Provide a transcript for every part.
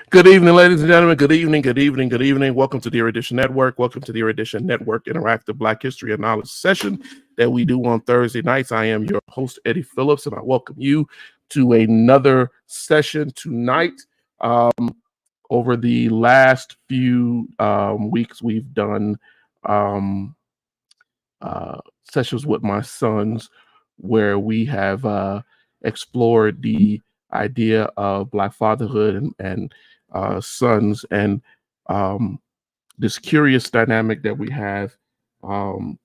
Good evening, ladies and gentlemen. Good evening, good evening, good evening. Welcome to the Erudition Network. Welcome to the Erudition Network Interactive Black History and Knowledge session that we do on Thursday nights. I am your host, Eddie Phillips, and I welcome you to another session tonight. Over the last few weeks, we've done sessions with my sons where we have explored the idea of Black fatherhood and sons, and this curious dynamic that we have, and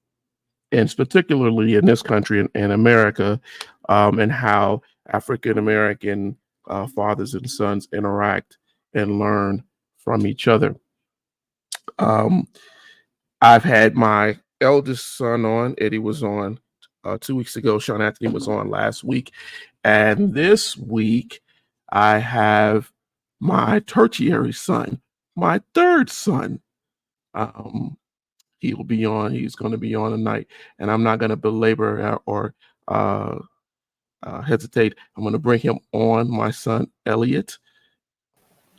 particularly in this country in America, and how African American fathers and sons interact and learn from each other. I've had my eldest son on. Eddie was on 2 weeks ago. Sean Anthony was on last week. And this week, I have my tertiary son, my third son. He'll be on. He's going to be on tonight. And I'm not going to belabor or hesitate. I'm going to bring him on, my son, Elliot,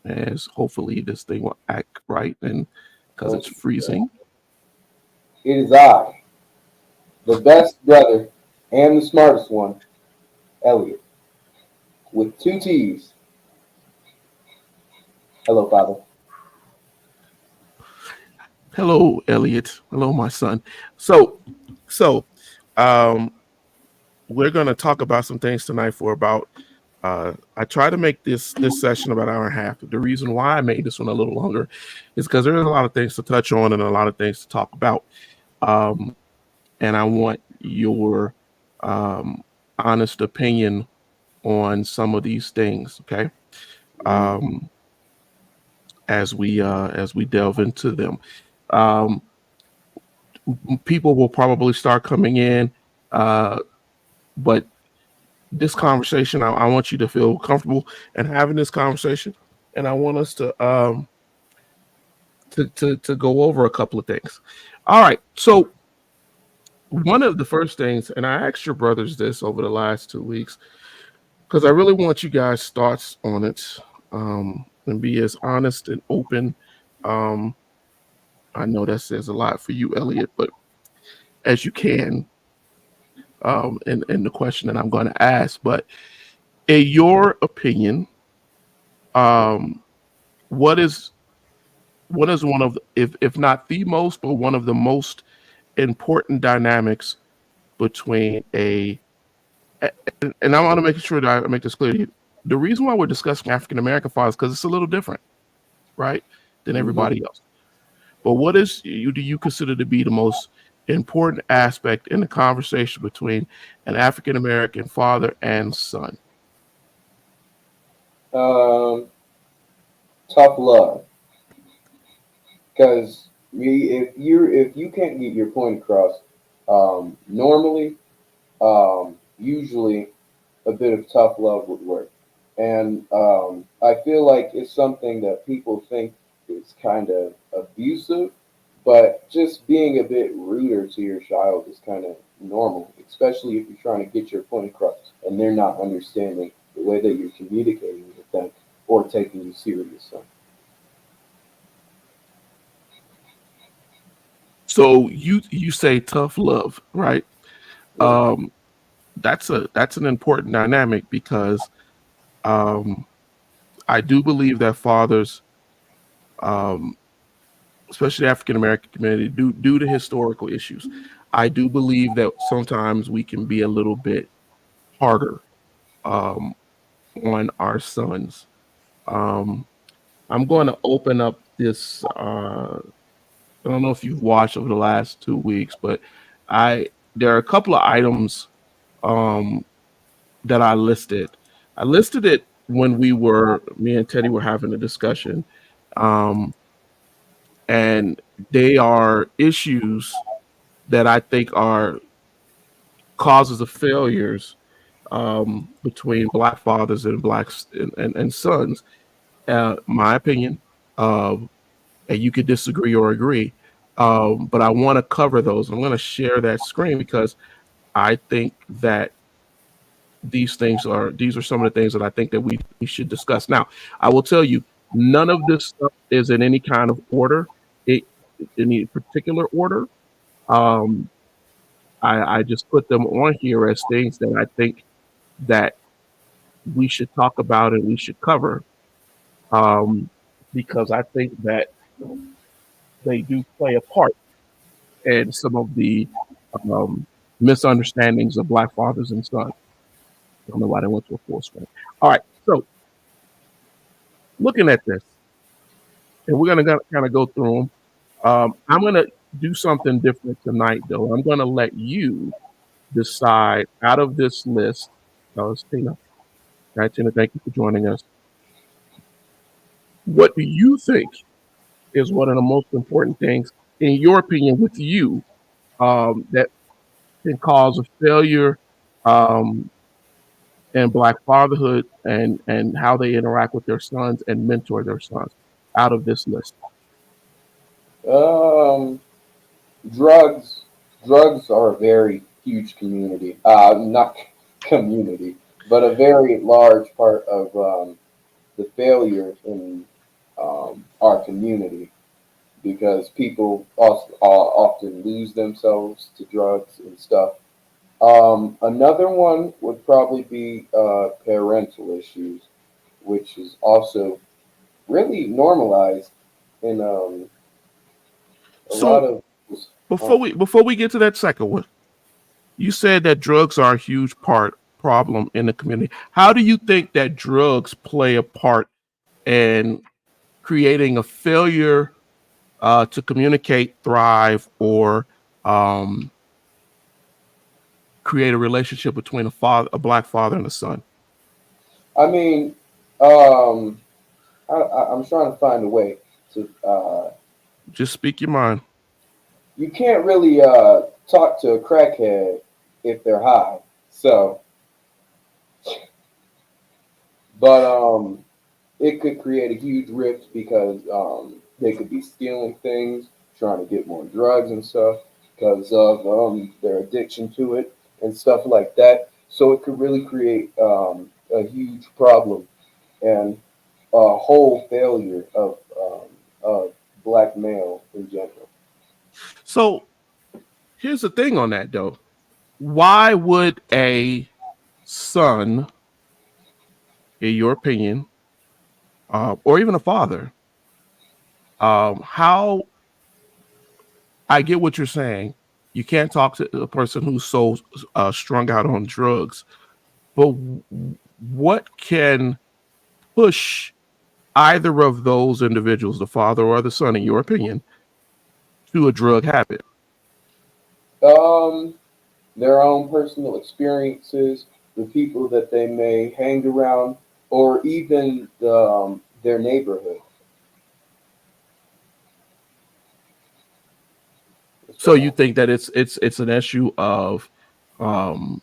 as hopefully this thing will act right, and because it's freezing. It is I, the best brother and the smartest one, Elliot, with 2 T's. Hello, Father. Hello, Elliot. Hello, my son. So, we're going to talk about some things tonight for about. I try to make this session about an hour and a half. The reason why I made this one a little longer is because there's a lot of things to touch on and a lot of things to talk about. And I want your honest opinion on some of these things, okay? As we delve into them, people will probably start coming in, but this conversation, I want you to feel comfortable and having this conversation, and I want us to go over a couple of things. All right, so one of the first things, and I asked your brothers this over the last 2 weeks, because I really want you guys' thoughts on it, and be as honest and open. I know that says a lot for you, Elliot, but as you can, in the question that I'm going to ask. But in your opinion, what is one of, if not the most, but one of the most important dynamics between and I want to make sure that I make this clear to you. The reason why we're discussing African American fathers, because it's a little different, right, than everybody else. But what do you consider to be the most important aspect in the conversation between an African American father and son? Tough love. Because if you can't get your point across, normally, usually a bit of tough love would work. And I feel like it's something that people think is kind of abusive, but just being a bit ruder to your child is kind of normal, especially if you're trying to get your point across and they're not understanding the way that you're communicating with them or taking you seriously. So you say tough love, right? Yeah. Um, that's an important dynamic because um, I do believe that fathers, um, especially the African American community, due to historical issues, I do believe that sometimes we can be a little bit harder um, on our sons. Um, I'm going to open up this. I don't know if you've watched over the last 2 weeks, but I there are a couple of items um, that I listed. I listed it when me and Teddy were having a discussion, um, and they are issues that I think are causes of failures between black fathers and blacks and sons. My opinion, uh, and you could disagree or agree, but I want to cover those. I'm going to share that screen because I think that these are some of the things that I think that we should discuss. Now, I will tell you, none of this stuff is in any kind of order, it, any particular order. Um, I just put them on here as things that I think that we should talk about and we should cover, um, because I think that they do play a part in some of the um, misunderstandings of black fathers and sons. I don't know why they went to a full screen. All right, so looking at this, and we're gonna kind of go through them. I'm gonna do something different tonight, though. I'm gonna let you decide out of this list. Oh, it's Tina. All right, Tina, thank you for joining us. What do you think is one of the most important things, in your opinion, with you, that can cause a failure um, in black fatherhood and how they interact with their sons and mentor their sons out of this list? Um, drugs. Drugs are a very huge community. Not community, but a very large part of the failure in our community because people also, often lose themselves to drugs and stuff. Another one would probably be parental issues, which is also really normalized in a lot So of homes. before we get to that second one, you said that drugs are a huge problem in the community. How do you think that drugs play a part in creating a failure to communicate, thrive, or um, create a relationship between a black father and a son? I mean, um, I'm trying to find a way to. Just speak your mind. You can't really talk to a crackhead if they're high. So, but it could create a huge rift because they could be stealing things, trying to get more drugs and stuff because of their addiction to it and stuff like that. So it could really create a huge problem and a whole failure of black male in general. So here's the thing on that though. Why would a son, in your opinion, or even a father, how I get what you're saying. You can't talk to a person who's so strung out on drugs, but what can push either of those individuals, the father or the son, in your opinion, to a drug habit? Um, their own personal experiences, the people that they may hang around, or even their neighborhood. That's So what you think that it's an issue of um,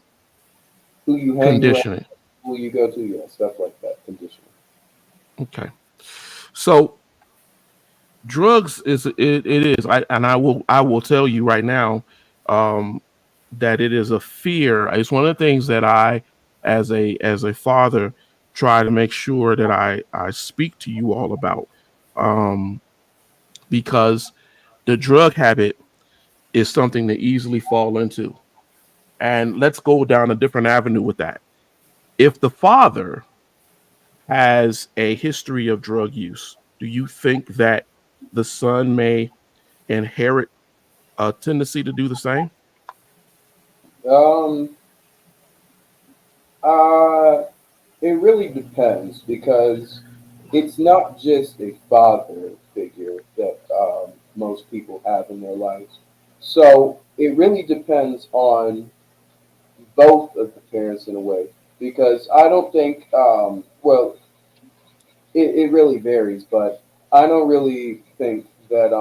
who you hang around, conditioning? who you go to, yeah, stuff like that. Conditioning. Okay, so drugs it is and I will tell you right now um that it is a fear. It's one of the things that I as a father try to make sure that I speak to you all about, um because the drug habit is something to easily fall into. And let's go down a different avenue with that. If the father has a history of drug use, do you think that the son may inherit a tendency to do the same? Um, uh, it really depends because it's not just a father figure that most people have in their lives. So it really depends on both of the parents in a way because I don't think, well, it really varies, but I don't really think that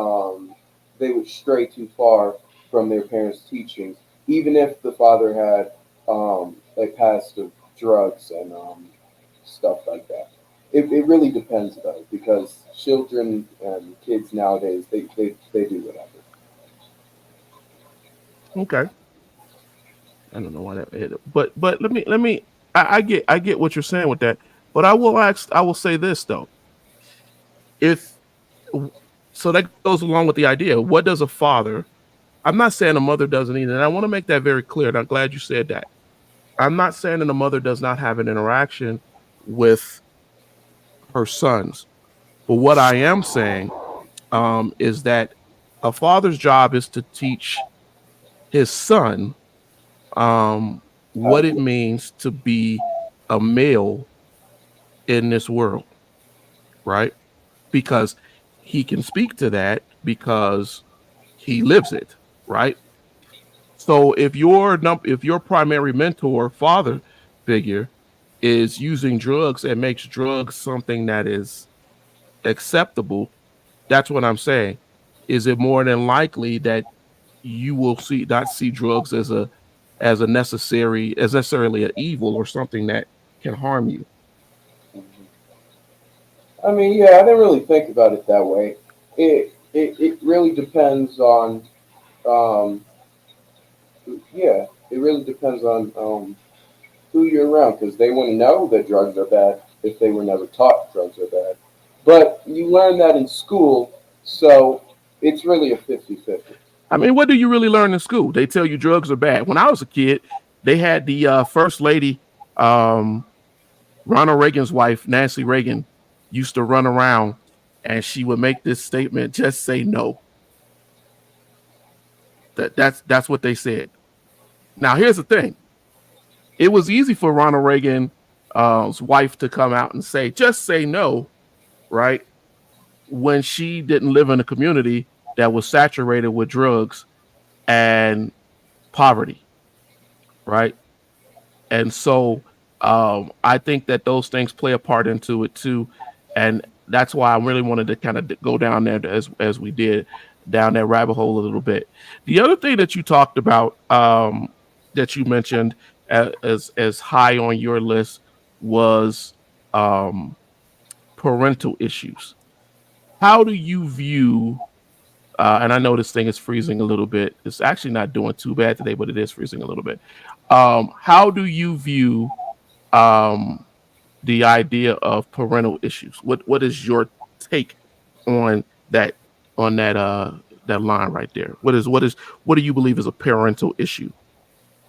they would stray too far from their parents' teachings, even if the father had a past of drugs and stuff like that. It really depends though, because children and kids nowadays they do whatever. Okay. I don't know why that hit it. But let me I get what you're saying with that. But I will say this though. If so that goes along with the idea. What does a father, I'm not saying a mother doesn't either. And I want to make that very clear. And I'm glad you said that. I'm not saying that a mother does not have an interaction with her sons. But what I am saying is that a father's job is to teach his son How what to it live. means to be a male in this world, right? Because he can speak to that because he lives it, right? So if your primary mentor, father figure, is using drugs and makes drugs something that is acceptable, that's what I'm saying. Is it more than likely that you will see not see drugs as a necessarily an evil or something that can harm you? I mean, yeah, I didn't really think about it that way. It really depends on um, yeah, it really depends on who you're around because they wouldn't know that drugs are bad if they were never taught drugs are bad. But you learn that in school, so it's really a 50-50. I mean, what do you really learn in school? They tell you drugs are bad. When I was a kid, they had the first lady, um, Ronald Reagan's wife, Nancy Reagan, used to run around and she would make this statement: "Just say no." That's what they said. Now, here's the thing: it was easy for Ronald Reagan's wife to come out and say, "Just say no," right? When she didn't live in a community that was saturated with drugs and poverty, right? And so I think that those things play a part into it too, and that's why I really wanted to kind of go down there as we did down that rabbit hole a little bit. The other thing that you talked about, that you mentioned as high on your list, was um, parental issues. How do you view? And I know this thing is freezing a little bit. It's actually not doing too bad today, but it is freezing a little bit. How do you view um, the idea of parental issues? What is your take on that that line right there? What do you believe is a parental issue?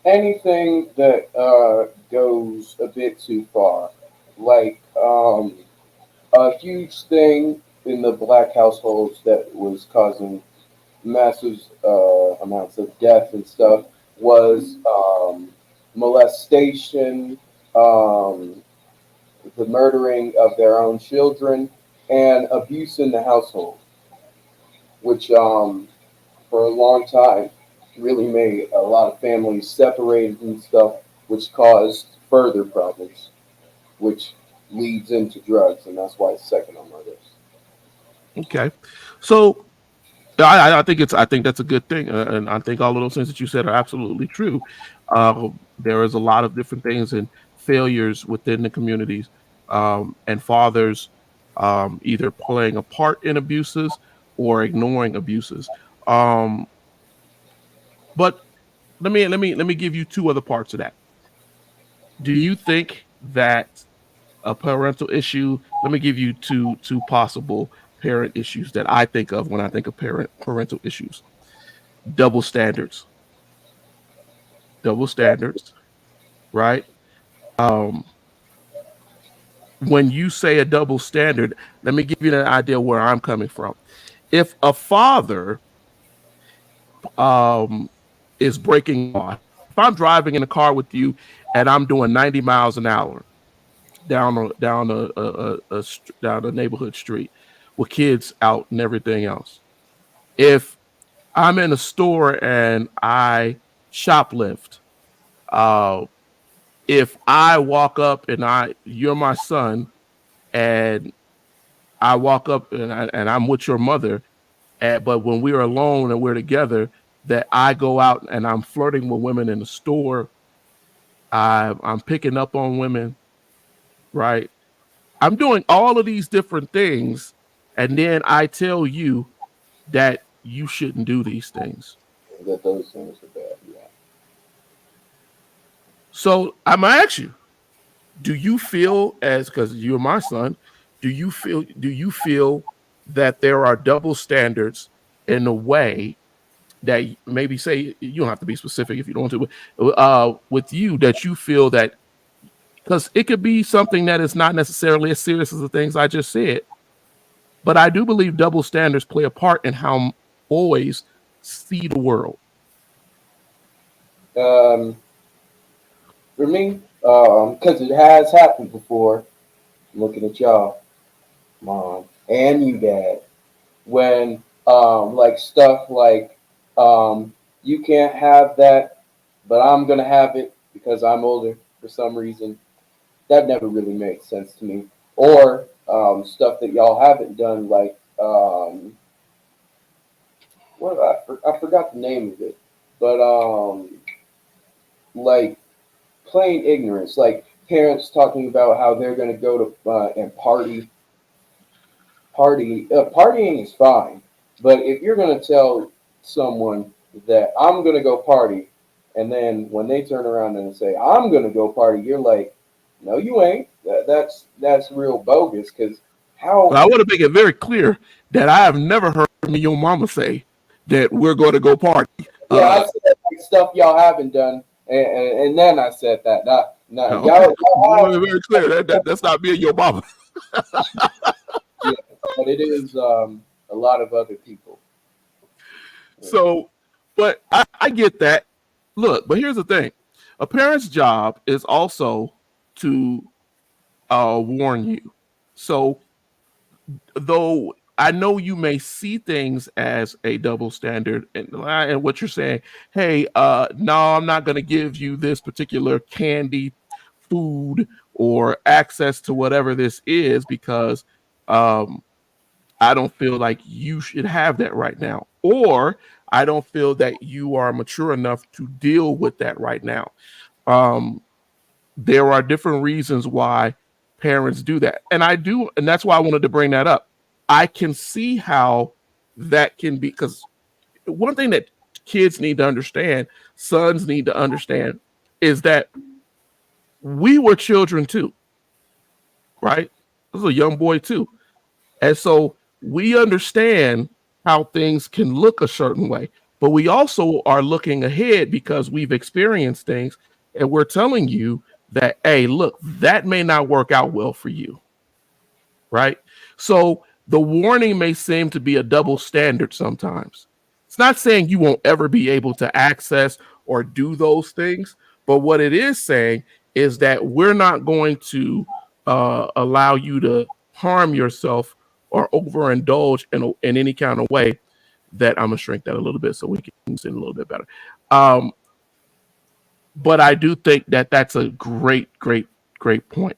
Anything that goes a bit too far, like a huge thing in the black households that was causing massive amounts of death and stuff was molestation, um, the murdering of their own children, and abuse in the household, which for a long time really made a lot of families separated and stuff, which caused further problems, which leads into drugs, and that's why it's second on my list. Okay, so I think that's a good thing, and I think all of those things that you said are absolutely true. There is a lot of different things and failures within the communities, and fathers either playing a part in abuses or ignoring abuses. Um, but let me give you two other parts of that. Do you think that a parental issue? Let me give you two possible parent issues that I think of when I think of parental issues. double standards, double standards, right? Um, when you say a double standard, let me give you an idea where I'm coming from. If a father um, is breaking law, if I'm driving in a car with you and I'm doing 90 miles an hour down a neighborhood street with kids out and everything else, if I'm in a store and I shoplift, uh, if I walk up and you're my son, and I walk up and I'm with your mother, but when we're alone and we're together, that I go out and I'm flirting with women in the store, I'm picking up on women, right? I'm doing all of these different things, and then I tell you that you shouldn't do these things. That those things are bad. Yeah. So I'm gonna ask you, do you feel, as because you're my son, do you feel that there are double standards in a way that, maybe, say, you don't have to be specific if you don't want to, with you, that you feel that, because it could be something that is not necessarily as serious as the things I just said, but I do believe double standards play a part in how boys see the world. Um, for me, because it has happened before. Looking at y'all, mom, and you, dad, when like stuff like you can't have that, but I'm gonna have it because I'm older for some reason. That never really makes sense to me. Or stuff that y'all haven't done, like I forgot the name of it, but like plain ignorance, like parents talking about how they're gonna go to and partying is fine, but if you're gonna tell someone that I'm gonna go party, and then when they turn around and say I'm gonna go party, you're like, no, you ain't. That's real bogus. Because But how? I want to make it very clear that I have never heard me your mama say that we're going to go party. Yeah, I said like stuff y'all haven't done, and then I said that. Nah, Okay, y'all have, very clear. That's not me and your mama. yeah, but it is a lot of other people. Yeah. So, but I get that. Look, but here's the thing: a parent's job is also to warn you. So, though I know you may see things as a double standard, and what you're saying, hey, no, I'm not going to give you this particular candy, food, or access to whatever this is because um, I don't feel like you should have that right now, or I don't feel that you are mature enough to deal with that right now. Um, there are different reasons why parents do that. And that's why I wanted to bring that up. I can see how that can be, because one thing that kids need to understand, sons need to understand, is that we were children too, right? I was a young boy too. And so we understand how things can look a certain way, but we also are looking ahead because we've experienced things, and we're telling you that, hey, look, that may not work out well for you, right? So the warning may seem to be a double standard sometimes. It's not saying you won't ever be able to access or do those things, but what it is saying is that we're not going to allow you to harm yourself or overindulge in any kind of way. That I'm gonna shrink that a little bit so we can see it a little bit better. Um, but I do think that that's a great, great, great point.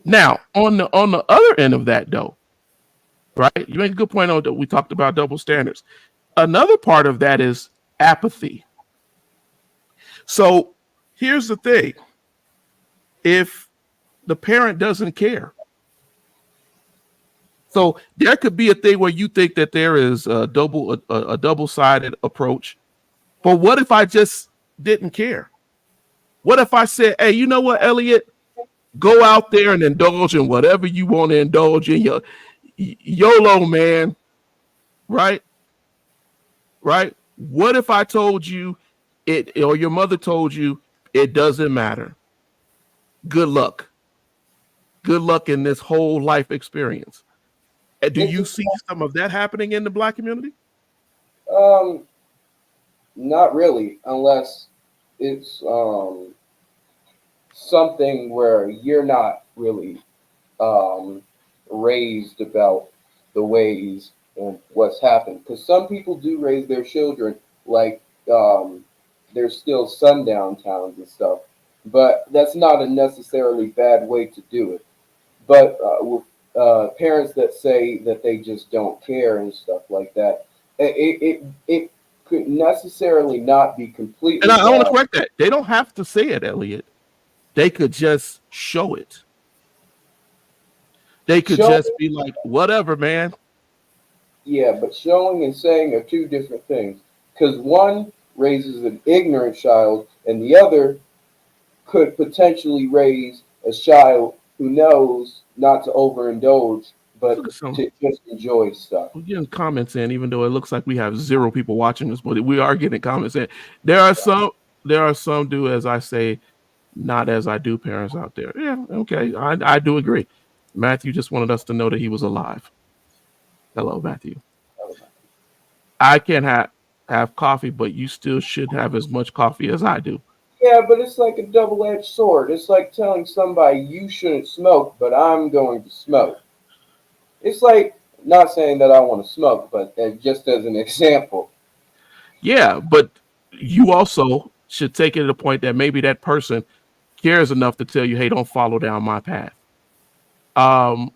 Now, on the other end of that, though, right? You make a good point on that. We talked about double standards. Another part of that is apathy. So here's the thing: if the parent doesn't care, so there could be a thing where you think that there is a double-sided approach. But what if I just didn't care? What if I said, "Hey, you know what, Elliot? Go out there and indulge in whatever you want to indulge in. YOLO, man. Right? Right? What if I told you it, or your mother told you it doesn't matter? Good luck. Good luck in this whole life experience. Do It's you see some of that happening in the Black community? um not really, unless it's something where you're not really um, raised about the ways and what's happened. Because some people do raise their children like there's still sundown towns and stuff, but that's not a necessarily bad way to do it. But with parents that say that they just don't care and stuff like that, it could necessarily not be And completely I want to bad. correct that. They don't have to say it, Elliot. They could just show it. They could Showing, just be like, whatever, man. yeah, but showing and saying are two different things. Because one raises an ignorant child, and the other could potentially raise a child who knows not to overindulge, but Look at some. to just enjoy stuff. We're getting comments in, even though it looks like we have zero people watching this, but we are getting comments in. There are some. There are some do as I say, not as I do. Parents out there. Yeah, okay. I do agree. Matthew just wanted us to know that he was alive. Hello, Matthew. I can have coffee, but you still should have as much coffee as I do. Yeah, but it's like a double-edged sword. It's like telling somebody you shouldn't smoke, but I'm going to smoke. It's like not saying that I want to smoke, but just as an example. Yeah, but you also should take it to the point that maybe that person cares enough to tell you, "Hey, don't follow down my path." Um,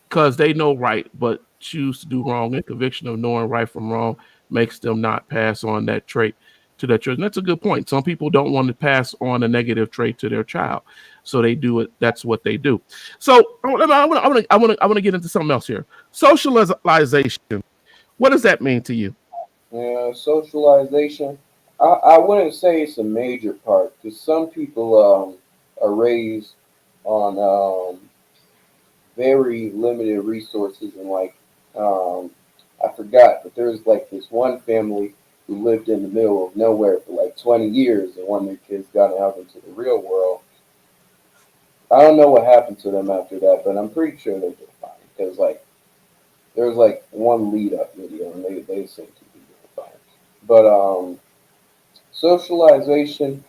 because they know right, but choose to do wrong. And conviction of knowing right from wrong makes them not pass on that trait to their children. That's a good point. Some people don't want to pass on a negative trait to their child, so they do it. That's what they do. So I want to get into something else here. Socialization. What does that mean to you? Yeah, socialization. I wouldn't say it's a major part because some people are raised on very limited resources and like um, I forgot, but there was like this one family who lived in the middle of nowhere for like 20 years, and one of their kids got out into the real world. I don't know what happened to them after that, but I'm pretty sure they did fine because like there was like one lead up video, and they seem to be doing fine. But socialization,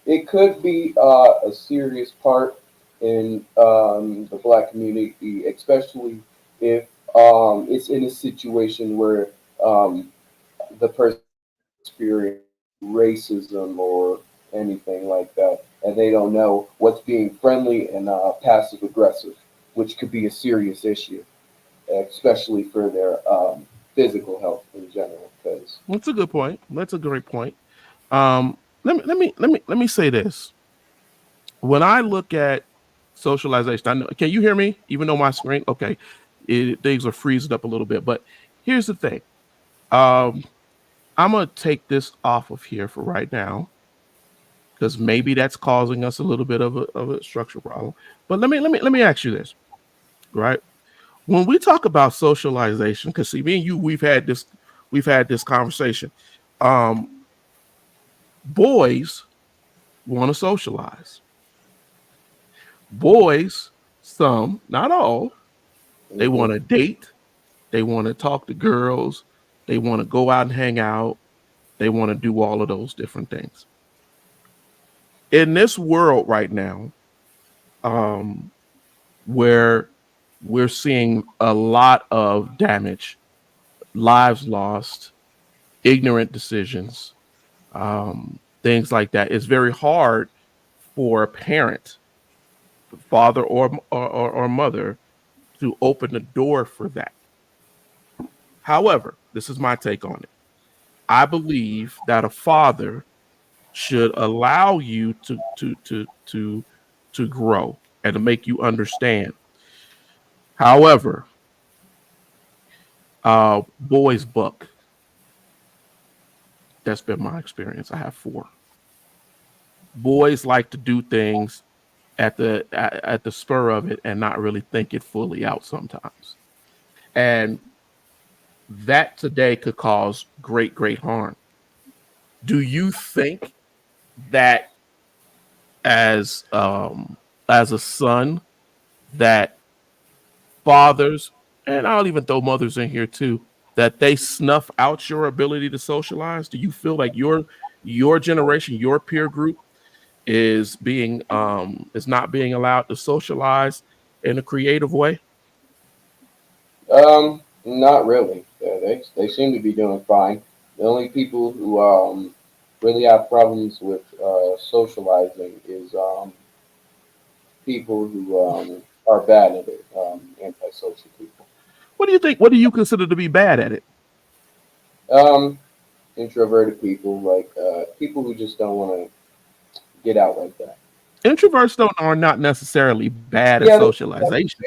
it could be a serious part in the black community, especially if it's in a situation where the person experienced racism or anything like that, and they don't know what's being friendly and passive aggressive, which could be a serious issue, especially for their physical health in general. Because That's a good point. That's a great point. Let me say this. When I look at socialization, I know, can you hear me? Even though my screen, okay, things are freezing up a little bit. But here's the thing. Um, I'm gonna take this off of here for right now because maybe that's causing us a little bit of a structural problem. But let me ask you this, right? When we talk about socialization, because see, me and you, we've had this conversation. Um, boys want to socialize. Boys, some, not all, they mhm. want to date. They want to talk to girls. They want to go out and hang out. They want to do all of those different things. In this world right now, um, where we're seeing a lot of damage, lives lost, ignorant decisions, things like that, it's very hard for a parent, father or mother, to open the door for that. However, this is my take on it. I believe that a father should allow you to grow and to make you understand. However, boys buck. That's been my experience. I have four. Boys like to do things at the spur of it and not really think it fully out sometimes. And that today could cause great harm. Do you think that as as a son that fathers, and I'll even throw mothers in here too, that they snuff out your ability to socialize? Do you feel like your generation, your peer group is not being allowed to socialize in a creative way? Not really. They seem to be doing fine. The only people who really have problems with socializing is people who are bad at it, antisocial people. What do you think? What do you consider to be bad at it? Um, Introverted people, like people who just don't want to get out like that. Introverts don't are not necessarily bad at Yeah, socialization.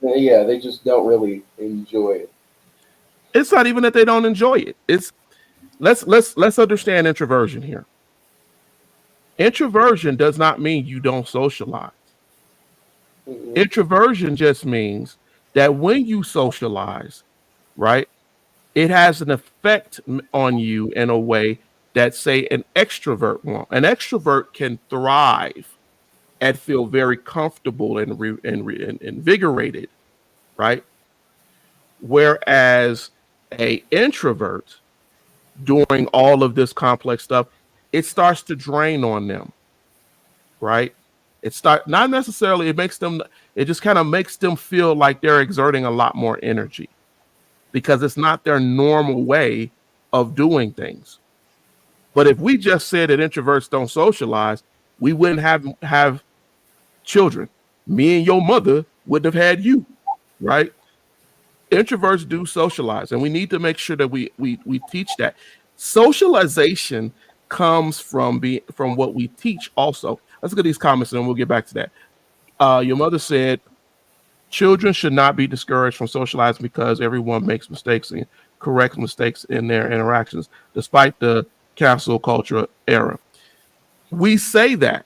yeah, they just don't really enjoy it. It's not even that they don't enjoy it. It's let's understand introversion here. Introversion does not mean you don't socialize. Hmm. Introversion just means that when you socialize, right, it has an effect on you in a way that, say, an extrovert won't. An extrovert can thrive and feel very comfortable and invigorated, right? Whereas a introvert, doing all of this complex stuff, it starts to drain on them, right? It start not necessarily it makes them it just kind of makes them feel like they're exerting a lot more energy because it's not their normal way of doing things. But if we just said that introverts don't socialize, we wouldn't have children. Me and your mother wouldn't have had you, right? Introverts do socialize, and we need to make sure that we teach that. Socialization comes from what we teach also. Let's look at these comments and then we'll get back to that. Your mother said children should not be discouraged from socializing because everyone makes mistakes and corrects mistakes in their interactions, despite the cancel culture era. We say that,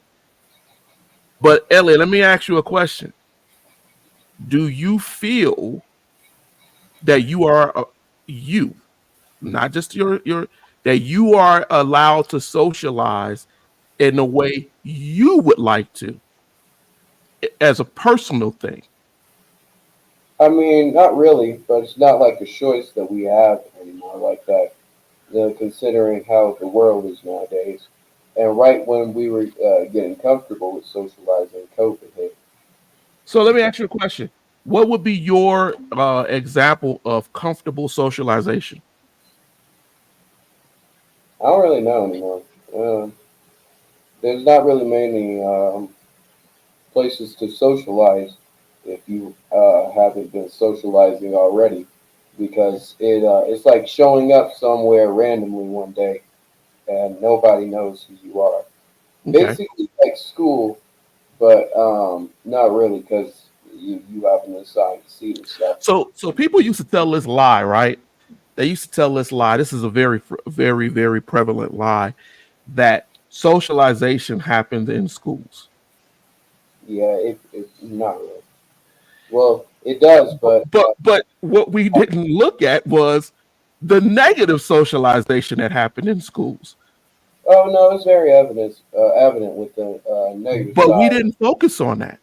but Elliot, let me ask you a question. Do you feel that you are you, not just your that you are allowed to socialize in the way you would like to as a personal thing? I mean, not really, but it's not like a choice that we have anymore like that. Considering how the world is nowadays, and right when we were getting comfortable with socializing, COVID hit. So let me ask you a question. What would be your example of comfortable socialization? I don't really know anymore. There's not really many places to socialize if you haven't been socializing already, because it's like showing up somewhere randomly one day and nobody knows who you are. Okay. Basically, like school, but not really because you have an assigned seat and stuff. So people used to tell this lie, right? They used to tell this lie. This is a very prevalent lie that socialization happens in schools. Yeah, it's not really. Well, it does, but But what we didn't look at was the negative socialization that happened in schools. oh no, it's very evident with the negative But we side. didn't focus on that.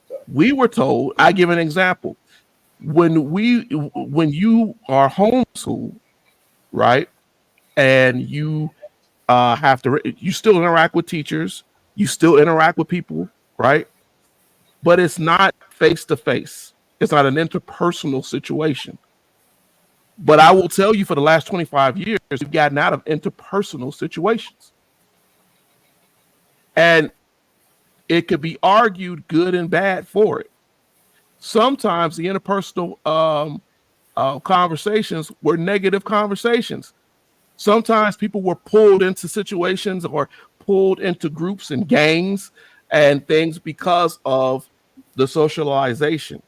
So, We were told, I give an example. When you are homeschooled, right? And you you still interact with teachers, you still interact with people, right? But it's not face to face. It's not an interpersonal situation. But I will tell you, for the last 25 years, we've gotten out of interpersonal situations. And it could be argued good and bad for it. Sometimes the interpersonal conversations were negative conversations. Sometimes people were pulled into situations or pulled into groups and gangs and things because of the socialization.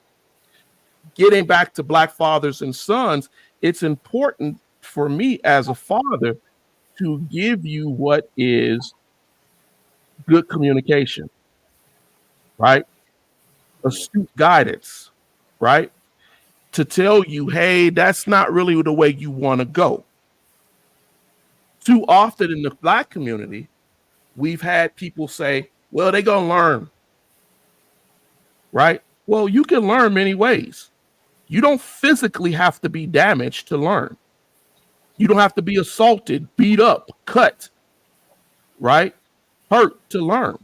Getting back to Black fathers and sons, it's important for me as a father to give you what is good communication, right? Astute guidance, right? to tell you, hey, that's not really the way you want to go. Too often in the Black community, we've had people say, well, they're going to learn, right? Well, you can learn many ways. You don't physically have to be damaged to learn. You don't have to be assaulted, beat up, cut, right? Hurt to learn.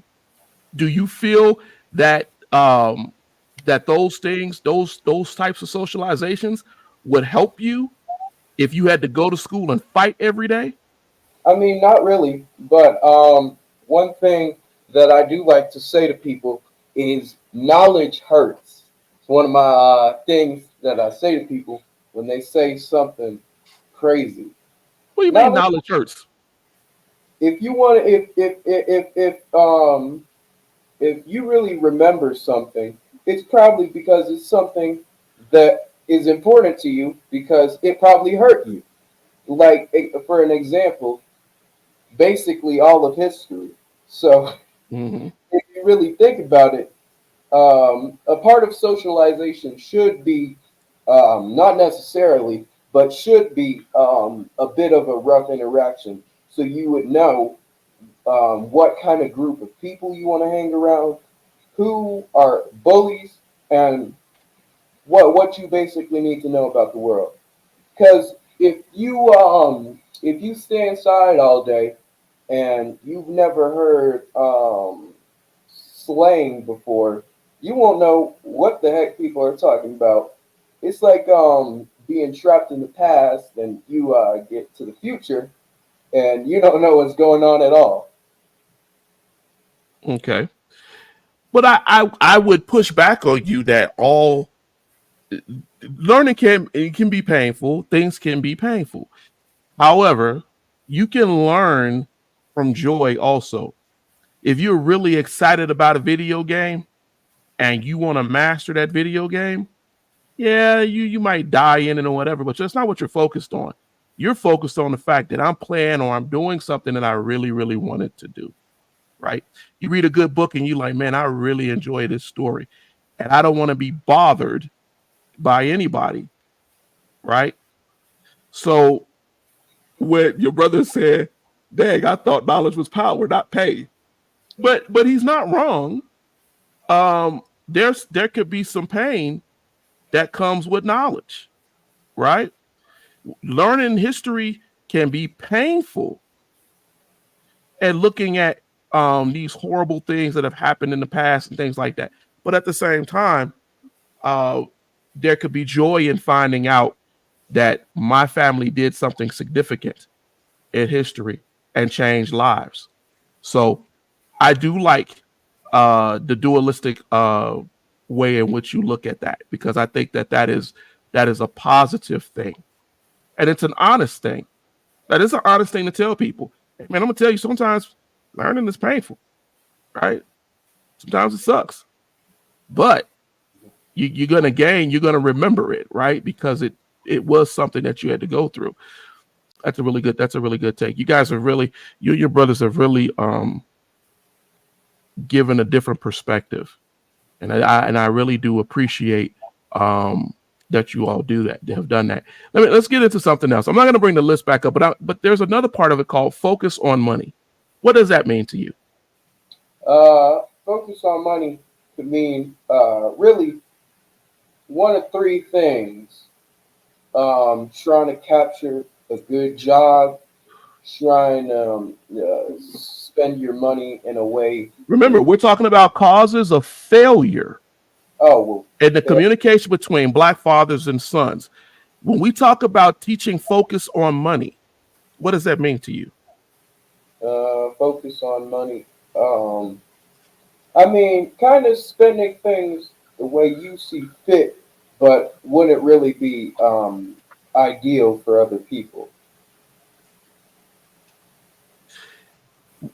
Do you feel that that those things, those types of socializations would help you if you had to go to school and fight every day? I mean, not really, but one thing that I do like to say to people is knowledge hurts. It's one of my things that I say to people when they say something crazy. What do you mean Knowledge, knowledge hurts? if you want, if you really remember something, it's probably because it's something that is important to you because it probably hurt you. Like for an example, basically all of history. So Mm-hmm. if you really think about it, a part of socialization should be not necessarily, but should be a bit of a rough interaction, so you would know what kind of group of people you want to hang around, who are bullies, and what you basically need to know about the world. Because if you stay inside all day and you've never heard slang before, you won't know what the heck people are talking about. It's like being trapped in the past and you get to the future and you don't know what's going on at all. Okay. But I would push back on you that all learning can be painful. Things can be painful. However, you can learn from joy also. If you're really excited about a video game and you want to master that video game, yeah, you might die in it or whatever, but that's not what you're focused on. You're focused on the fact that I'm playing or I'm doing something that I really, really wanted to do, right? You read a good book and you like, man, I really enjoy this story. And I don't want to be bothered by anybody, right? So when your brother said, dang, I thought knowledge was power, not pay. But he's not wrong. There could be some pain that comes with knowledge, right? Learning history can be painful, and looking at these horrible things that have happened in the past and things like that. But at the same time, uh, there could be joy in finding out that my family did something significant in history and changed lives. So I do like the dualistic way in which you look at that, because I think that is a positive thing, and it's an honest thing. That is an honest thing to tell people. Hey, man, I'm gonna tell you, sometimes learning is painful, right? Sometimes it sucks, but you're gonna gain. You're gonna remember it, right? Because it was something that you had to go through. That's a really good take. You guys are really, you and your brothers have really given a different perspective, and I really do appreciate that you all do that. They have done that. Let's get into something else. I'm not going to bring the list back up, but there's another part of it called focus on money. What does that mean to you? Focus on money could mean really one of three things: trying to capture a good job, trying to spend your money in a way. Remember, we're talking about causes of failure Oh well, and the communication between Black fathers and sons. When we talk about teaching focus on money, what does that mean to you? focus on money. I mean, kind of spending things the way you see fit, but wouldn't really be ideal for other people.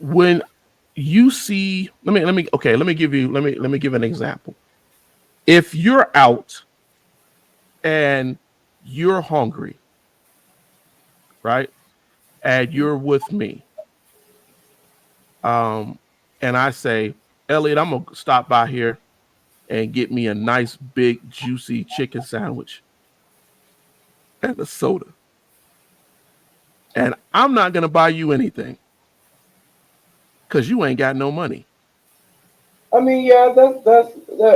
When you see, let me give an example. If you're out and you're hungry, right? And you're with me, um, and I say, Elliot, I'm gonna stop by here and get me a nice big juicy chicken sandwich. and a soda. And I'm not going to buy you anything because you ain't got no money. I mean, yeah,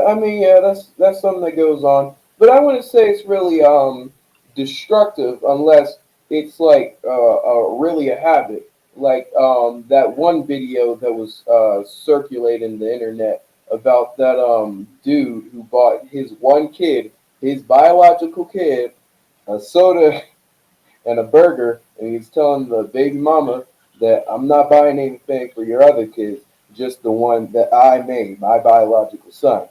I mean, yeah, that's something that goes on. But I wouldn't say it's really destructive unless it's like really a habit. Like that one video that was circulating the internet about that dude who bought his one kid, his biological kid, a soda and a burger, and he's telling the baby mama that I'm not buying anything for your other kids, just the one that I made, my biological son.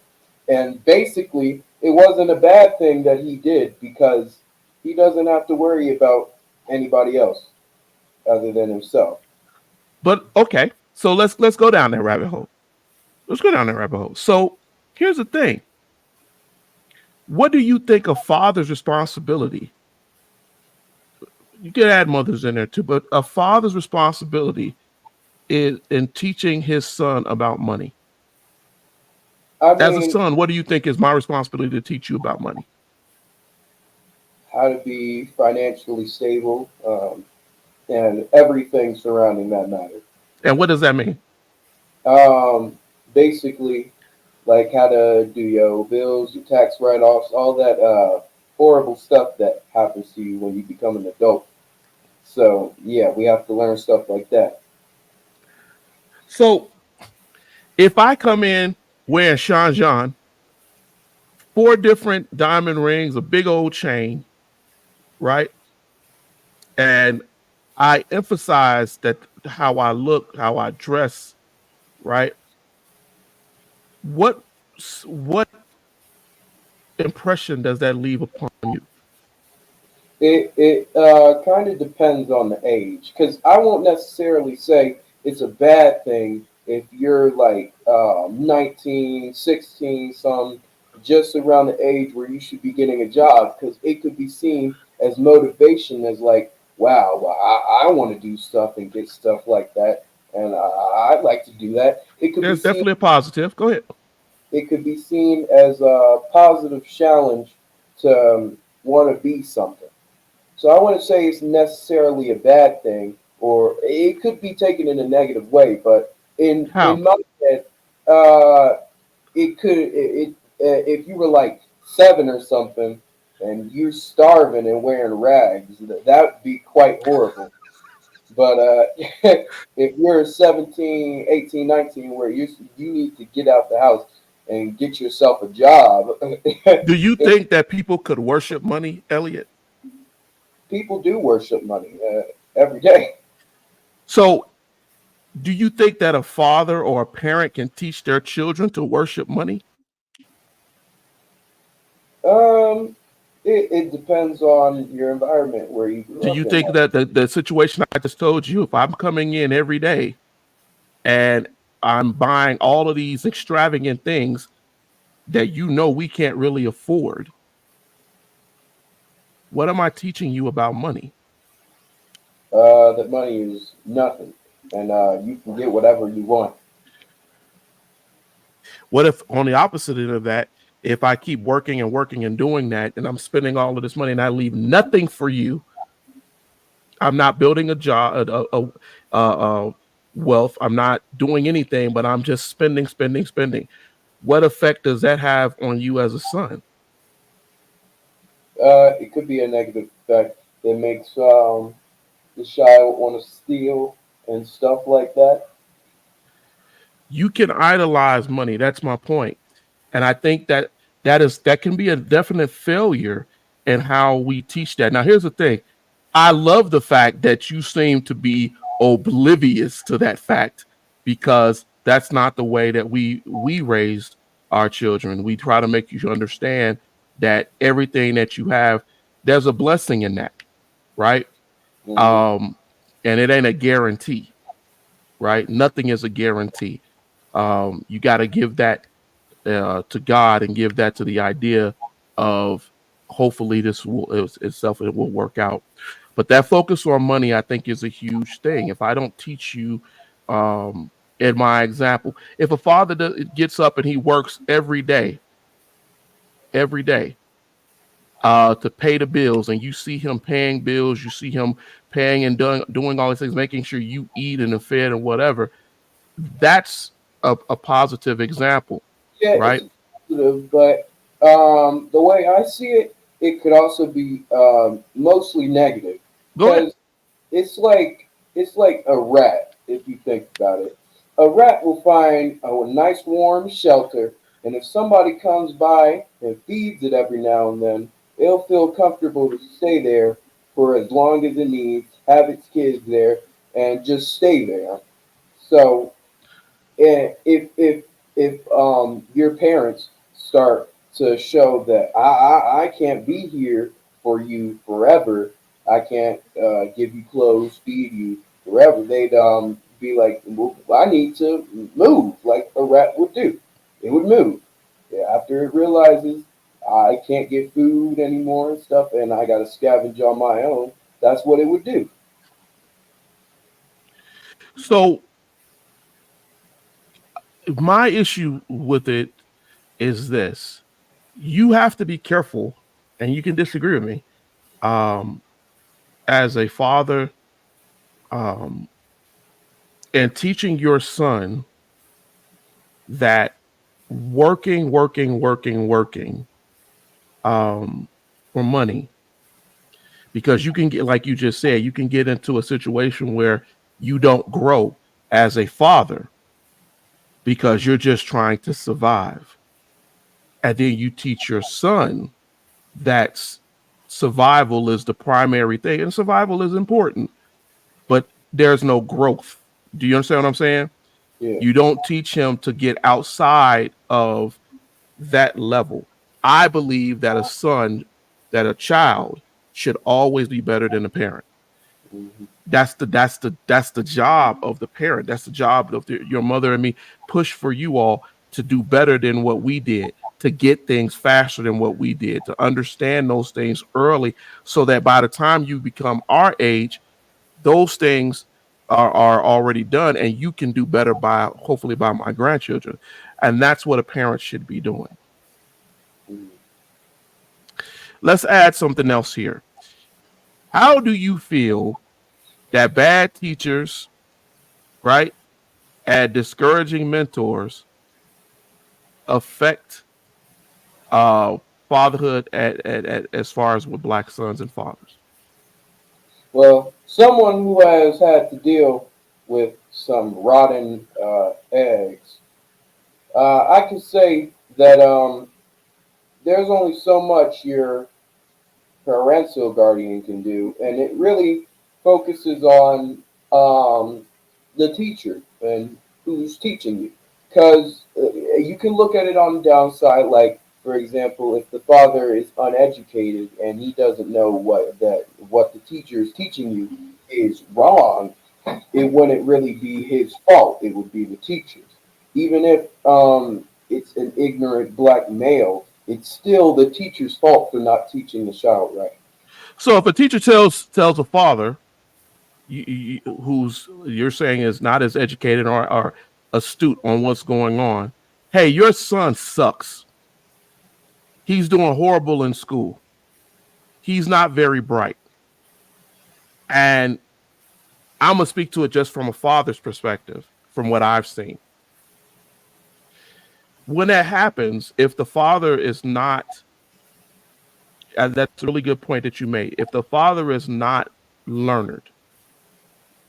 And basically, it wasn't a bad thing that he did because he doesn't have to worry about anybody else other than himself. But okay, so let's go down that rabbit hole. Let's go down that rabbit hole. So here's the thing. What do you think a father's responsibility? You can add mothers in there too, but a father's responsibility is in teaching his son about money. I As a mean, son, what do you think is my responsibility to teach you about money? how to be financially stable and everything surrounding that matter. And what does that mean? Basically, like how to do your bills, your tax write-offs, all that horrible stuff that happens to you when you become an adult. So yeah, we have to learn stuff like that. So if I come in wearing Sean John, 4 different diamond rings, a big old chain, right? And I emphasize that how I look, how I dress, right? What what impression does that leave upon you? It kind of depends on the age, because I won't necessarily say it's a bad thing if you're like 19, 16, some just around the age where you should be getting a job, because it could be seen as motivation, as like, wow, well, I want to do stuff and get stuff like that, and I'd like to do that. There's definitely a positive. Go ahead. It could be seen as a positive challenge to want to be something. So I wouldn't say it's necessarily a bad thing, or it could be taken in a negative way. But in How? my head, uh, it could if you were like 7 or something, and you're starving and wearing rags, that would be quite horrible. But if you're 17, 18, 19, where you need to get out the house and get yourself a job, Do you think that people could worship money, Elliot? people do worship money every day. So do you think that a father or a parent can teach their children to worship money? Um, it depends on your environment where you grew Do up you in. think that the situation I just told you, if I'm coming in every day and I'm buying all of these extravagant things that we can't really afford, what am I teaching you about money? That money is nothing, and you can get whatever you want. What if on the opposite end of that, if I keep working and working and doing that and I'm spending all of this money and I leave nothing for you, I'm not building a job, wealth. I'm not doing anything, but I'm just spending, spending, spending. What effect does that have on you as a son? It could be a negative effect that makes the child want to steal and stuff like that. You can idolize money. That's my point. And I think that that can be a definite failure in how we teach that. Now, here's the thing. I love the fact that you seem to be oblivious to that fact because that's not the way that we raised our children. We try to make you understand that everything that you have, there's a blessing in that, right? Hmm. Um, and it ain't a guarantee, right? Nothing is a guarantee. You got to give that to God and give that to the idea of hopefully this will itself it will work out. But that focus on money, I think, is a huge thing. If I don't teach you, in my example, if a father gets up and he works every day, to pay the bills, and you see him paying bills, you see him paying and doing all these things, making sure you eat and are fed and whatever. That's a positive example, Yeah, it's right? a positive, but the way I see it, it could also be mostly negative Go ahead. because it's like a rat if you think about it. A rat will find a nice warm shelter, and if somebody comes by and feeds it every now and then, it'll feel comfortable to stay there for as long as it needs, have its kids there, and just stay there. So and if your parents start to show that I can't be here for you forever, I can't give you clothes, feed you forever, they'd be like, well, I need to move like a rat would do. It would move. Yeah, after it realizes I can't get food anymore and stuff, and I got to scavenge on my own. That's what it would do. So my issue with it is this: you have to be careful, and you can disagree with me. Um, as a father, um, and teaching your son that working um, for money, because you can get, like you just said, you can get into a situation where you don't grow as a father because you're just trying to survive. And then you teach your son that survival is the primary thing, and survival is important, but there's no growth. Do you understand what I'm saying? Yeah. You don't teach him to get outside of that level. I believe that a child should always be better than a parent. Hmm. That's the job of the parent. That's the job of your mother and me. Push for you all to do better than what we did, to get things faster than what we did, to understand those things early, so that by the time you become our age, those things are already done, and you can do better by, hopefully, by my grandchildren. And that's what a parent should be doing. Let's add something else here. How do you feel that bad teachers, right, and discouraging mentors affect uh, fatherhood as far as with black sons and fathers? Well, someone who has had to deal with some rotten eggs, I can say that there's only so much your parental guardian can do, and it really focuses on the teacher and who's teaching you. Because you can look at it on the downside, like for example, if the father is uneducated and he doesn't know what the teacher is teaching you is wrong, it wouldn't really be his fault. It would be the teacher's. Even if it's an ignorant black male, it's still the teacher's fault for not teaching the child right. So if a teacher tells a father, who's you're saying is not as educated or astute on what's going on, hey, your son sucks. He's doing horrible in school. He's not very bright. And I'm gonna speak to it just from a father's perspective, from what I've seen. When that happens, if the father is not, and that's a really good point that you made, if the father is not learned,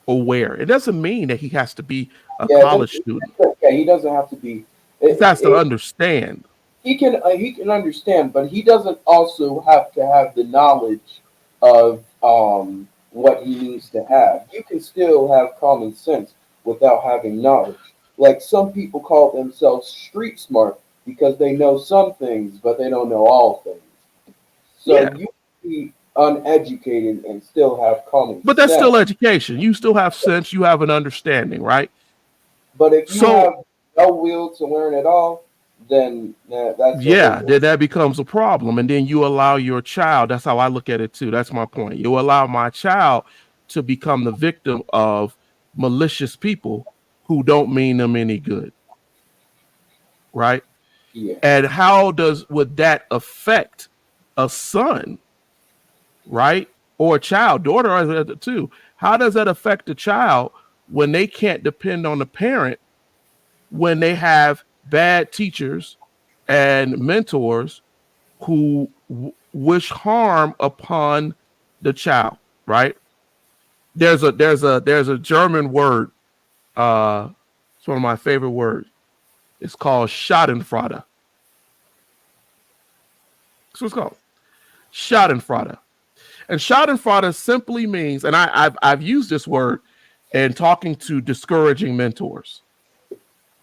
aware, it doesn't mean that he has to be a Yeah, college student. yeah, he doesn't have to be. He has to It, understand. he can understand, but he doesn't also have to have the knowledge of what he needs to have. You can still have common sense without having knowledge. Like some people call themselves street smart because they know some things, but they don't know all things. So Yeah, you can be uneducated and still have common but that's sense. still education. You still have sense. You have an understanding, right? But if you So have no will to learn at all, then that's a yeah, whole. then that becomes a problem. And then you allow your child, that's how I look at it too. That's my point. You allow my child to become the victim of malicious people who don't mean them any good, right? Yeah. And how does would that affect a son, right, or a child, daughter or too, how does that affect the child when they can't depend on the parent, when they have bad teachers and mentors who wish harm upon the child, right? There's a German word. It's one of my favorite words. It's called Schadenfreude. That's what it's called. Schadenfreude. And Schadenfreude simply means, and I've used this word in talking to discouraging mentors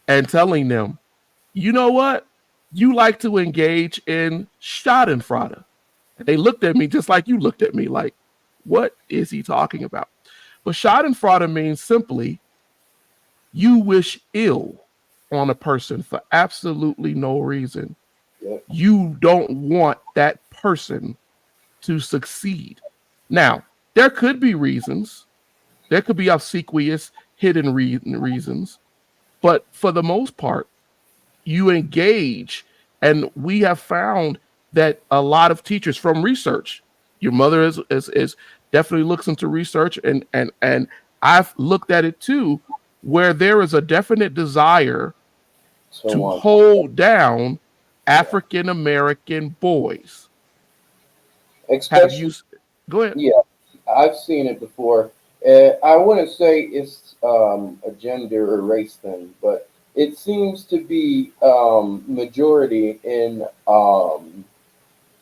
and telling them, you know what? You like to engage in Schadenfreude. And they looked at me just like you looked at me, like, what is he talking about? But Schadenfreude means simply you wish ill on a person for absolutely no reason. Yep. You don't want that person to succeed. Now, there could be reasons. There could be obsequious, hidden reasons. But for the most part, you engage. And we have found that a lot of teachers from research, your mother is definitely looks into research, and I've looked at it too, where there is a definite desire to hold down African American boys. Especially, Go ahead. yeah, I've seen it before. I wouldn't say it's a gender or race thing, but it seems to be majority in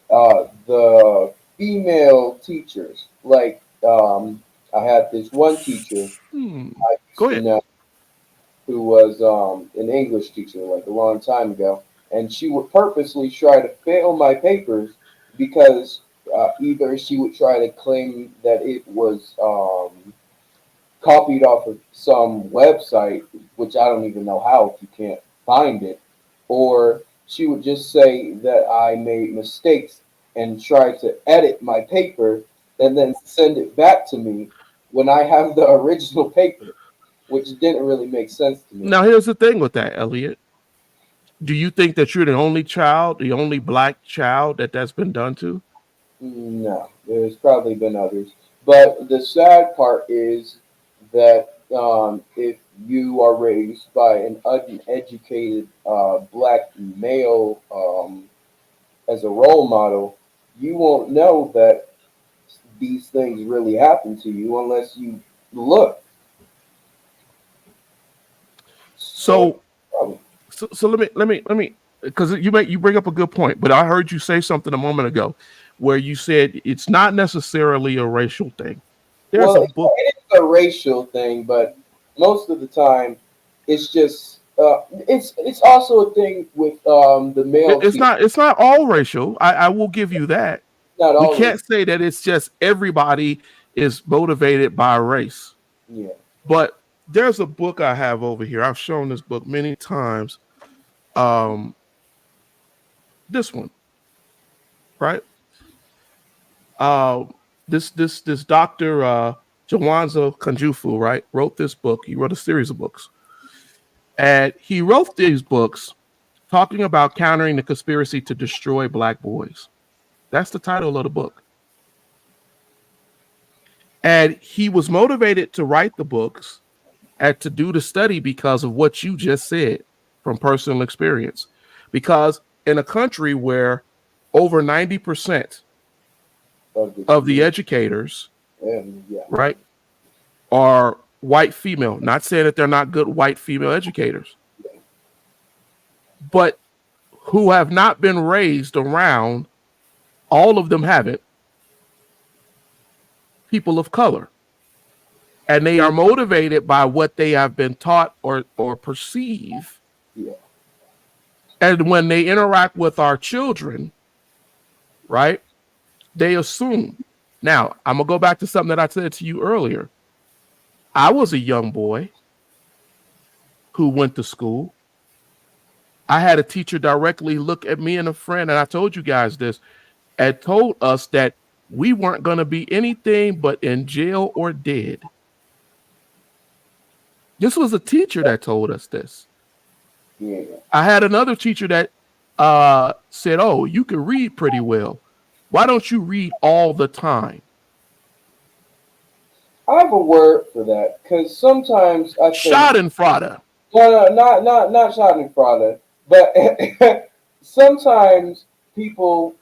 the female teachers. Like I had this one teacher I used Go to ahead. know who was an English teacher like a long time ago, and she would purposely try to fail my papers because either she would try to claim that it was copied off of some website, which I don't even know how if you can't find it, or she would just say that I made mistakes and try to edit my paper and then send it back to me when I have the original paper, which didn't really make sense to me. Now, here's the thing with that, Elliot. Do you think that you're the only child, the only black child that's been done to? No, there's probably been others. But the sad part is that if you are raised by an uneducated black male as a role model, you won't know that these things really happen to you unless you look. So, so let me, because you bring up a good point, but I heard you say something a moment ago where you said it's not necessarily a racial thing. There's a book. It is a racial thing, but most of the time, it's just it's also a thing with the male. It's not all racial. I will give you that. Not We all. can't say that it's just everybody is motivated by race. Yeah. But there's a book I have over here. I've shown this book many times. This one, right? This Dr. Jawanza Kanjufu, right, wrote this book. He wrote a series of books. And he wrote these books talking about countering the conspiracy to destroy black boys. That's the title of the book. And he was motivated to write the books and to do the study because of what you just said from personal experience. Because in a country where over 90% of the educators, right, are white female, not saying that they're not good white female educators, but who have not been raised around, all of them haven't, people of color. And they are motivated by what they have been taught or perceive. Yeah. And when they interact with our children, right, they assume. Now, I'm going to go back to something that I said to you earlier. I was a young boy who went to school. I had a teacher directly look at me and a friend, and I told you guys this, and told us that we weren't going to be anything but in jail or dead. This was a teacher that told us this. Yeah. I had another teacher that said, oh, you can read pretty well. Why don't you read all the time? I have a word for that because sometimes I think Schadenfreude. no, not Schadenfreude, but sometimes people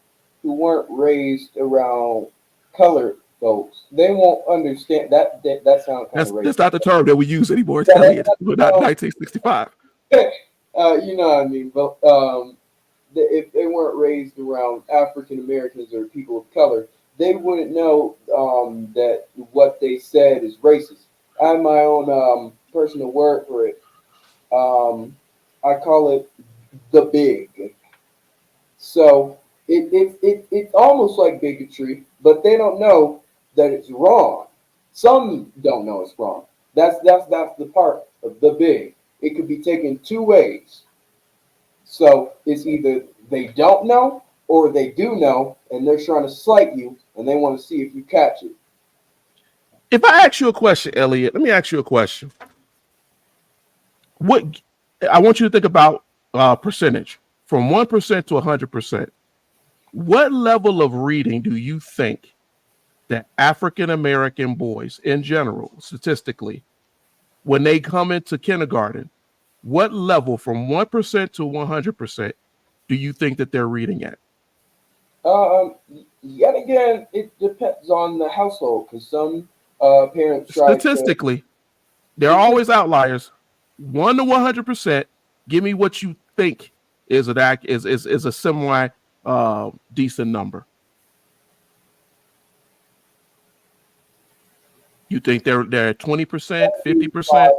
who weren't raised around colored folks, they won't understand that sounds kind of That's racist. not the term that we use anymore. It's Yeah, Elliot. We're not 1965. you know what I mean. But if they weren't raised around African Americans or people of color, they wouldn't know that what they said is racist. I have my own personal word for it. I call it the big. So it's almost like bigotry, but they don't know that it's wrong. Some don't know it's wrong. That's the part of the big. It could be taken two ways. So it's either they don't know or they do know and they're trying to slight you and they want to see if you catch it. If I ask you a question, Elliot, let me ask you a question. What I want you to think about percentage from 1% to 100%. What level of reading do you think that African American boys in general, statistically, when they come into kindergarten, what level from 1% to 100% do you think that they're reading at? Um, Yet again, it depends on the household because some parents try to. Statistically, there are always outliers. 1 to 100%. Give me what you think is a semi decent number. You think they're at 20%, 50%?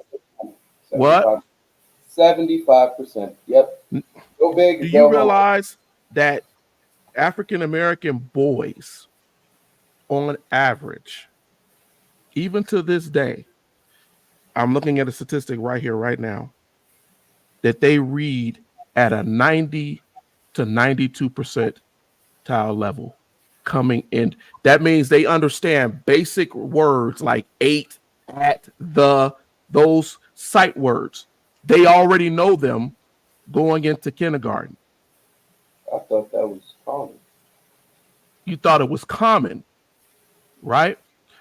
What? 75%. Yep. Go big Do or you go home. realize that African American boys, on average, even to this day, I'm looking at a statistic right here, right now, that they read at a 90 to 92% tile level coming in. That means they understand basic words like eight, at, those sight words. They already know them going into kindergarten. I thought that was common. You thought it was common, right?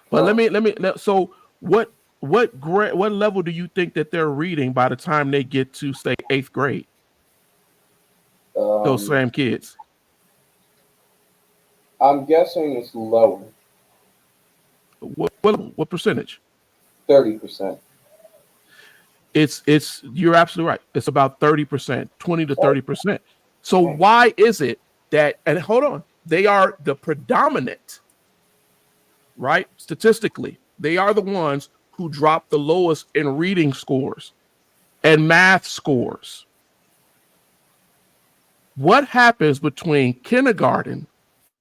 But No. so what level do you think that they're reading by the time they get to say 8th grade? Those Um, same kids. I'm guessing it's lower, What percentage? 30%. It's you're absolutely right. It's about 30%, 20 to Oh, 30%. So dang. why is it that, and hold on, they are the predominant, right? Statistically, they are the ones who drop the lowest in reading scores and math scores. What happens between kindergarten,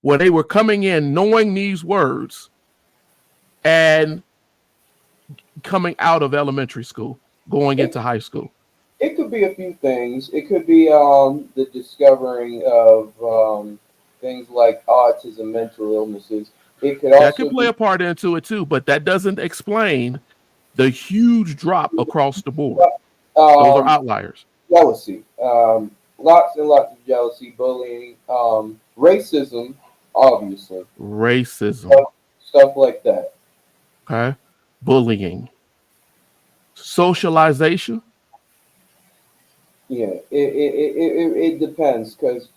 where they were coming in knowing these words, and coming out of elementary school, going It, into high school? it could be a few things. It could be the discovering of things like autism, mental illnesses. It could That could also play be a part into it too, but that doesn't explain the huge drop across the board. Those are um, outliers. jealousy. Lots and lots of jealousy, bullying, racism, obviously, Racism, stuff like that. okay? Bullying, socialization. Yeah, it depends because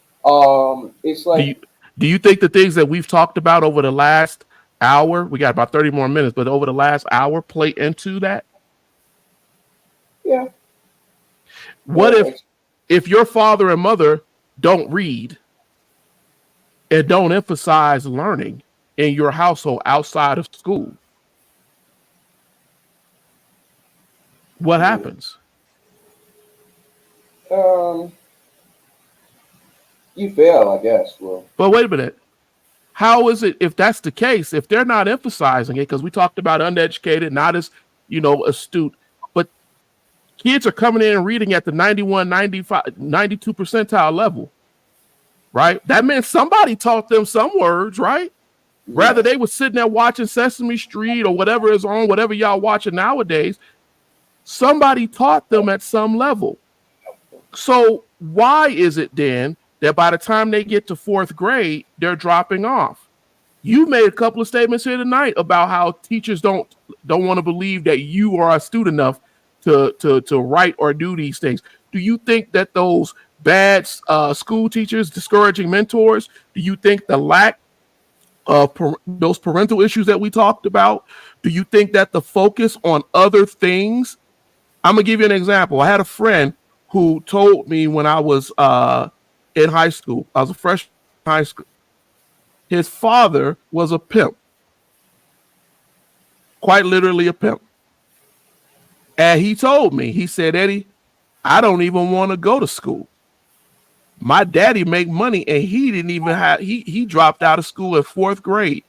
it's Do like you do you think the things that we've talked about over the last hour, we got about 30 more minutes, but over the last hour play into that? yeah, What yeah, if your father and mother don't read and don't emphasize learning in your household outside of school? What yeah. happens? Um, you fail, I guess. Well, But wait a minute. How is it if that's the case, if they're not emphasizing it, because we talked about uneducated, not as, astute, but kids are coming in and reading at the 91, 95, 92 percentile level, right? That meant somebody taught them some words, right? yeah, Rather they were sitting there watching Sesame Street or whatever is on, whatever y'all watching nowadays. Somebody taught them at some level. So why is it then that by the time they get to fourth grade, they're dropping off. You made a couple of statements here tonight about how teachers don't want to believe that you are astute enough to write or do these things. Do you think that those bad school teachers, discouraging mentors, do you think the lack of those parental issues that we talked about, do you think that the focus on other things? I'm gonna give you an example. I had a friend who told me when I was in high school, I was a freshman in high school, his father was a pimp, quite literally a pimp. And he told me, he said, Eddie, I don't even want to go to school. My daddy make money, and he didn't even have, he dropped out of school in fourth grade.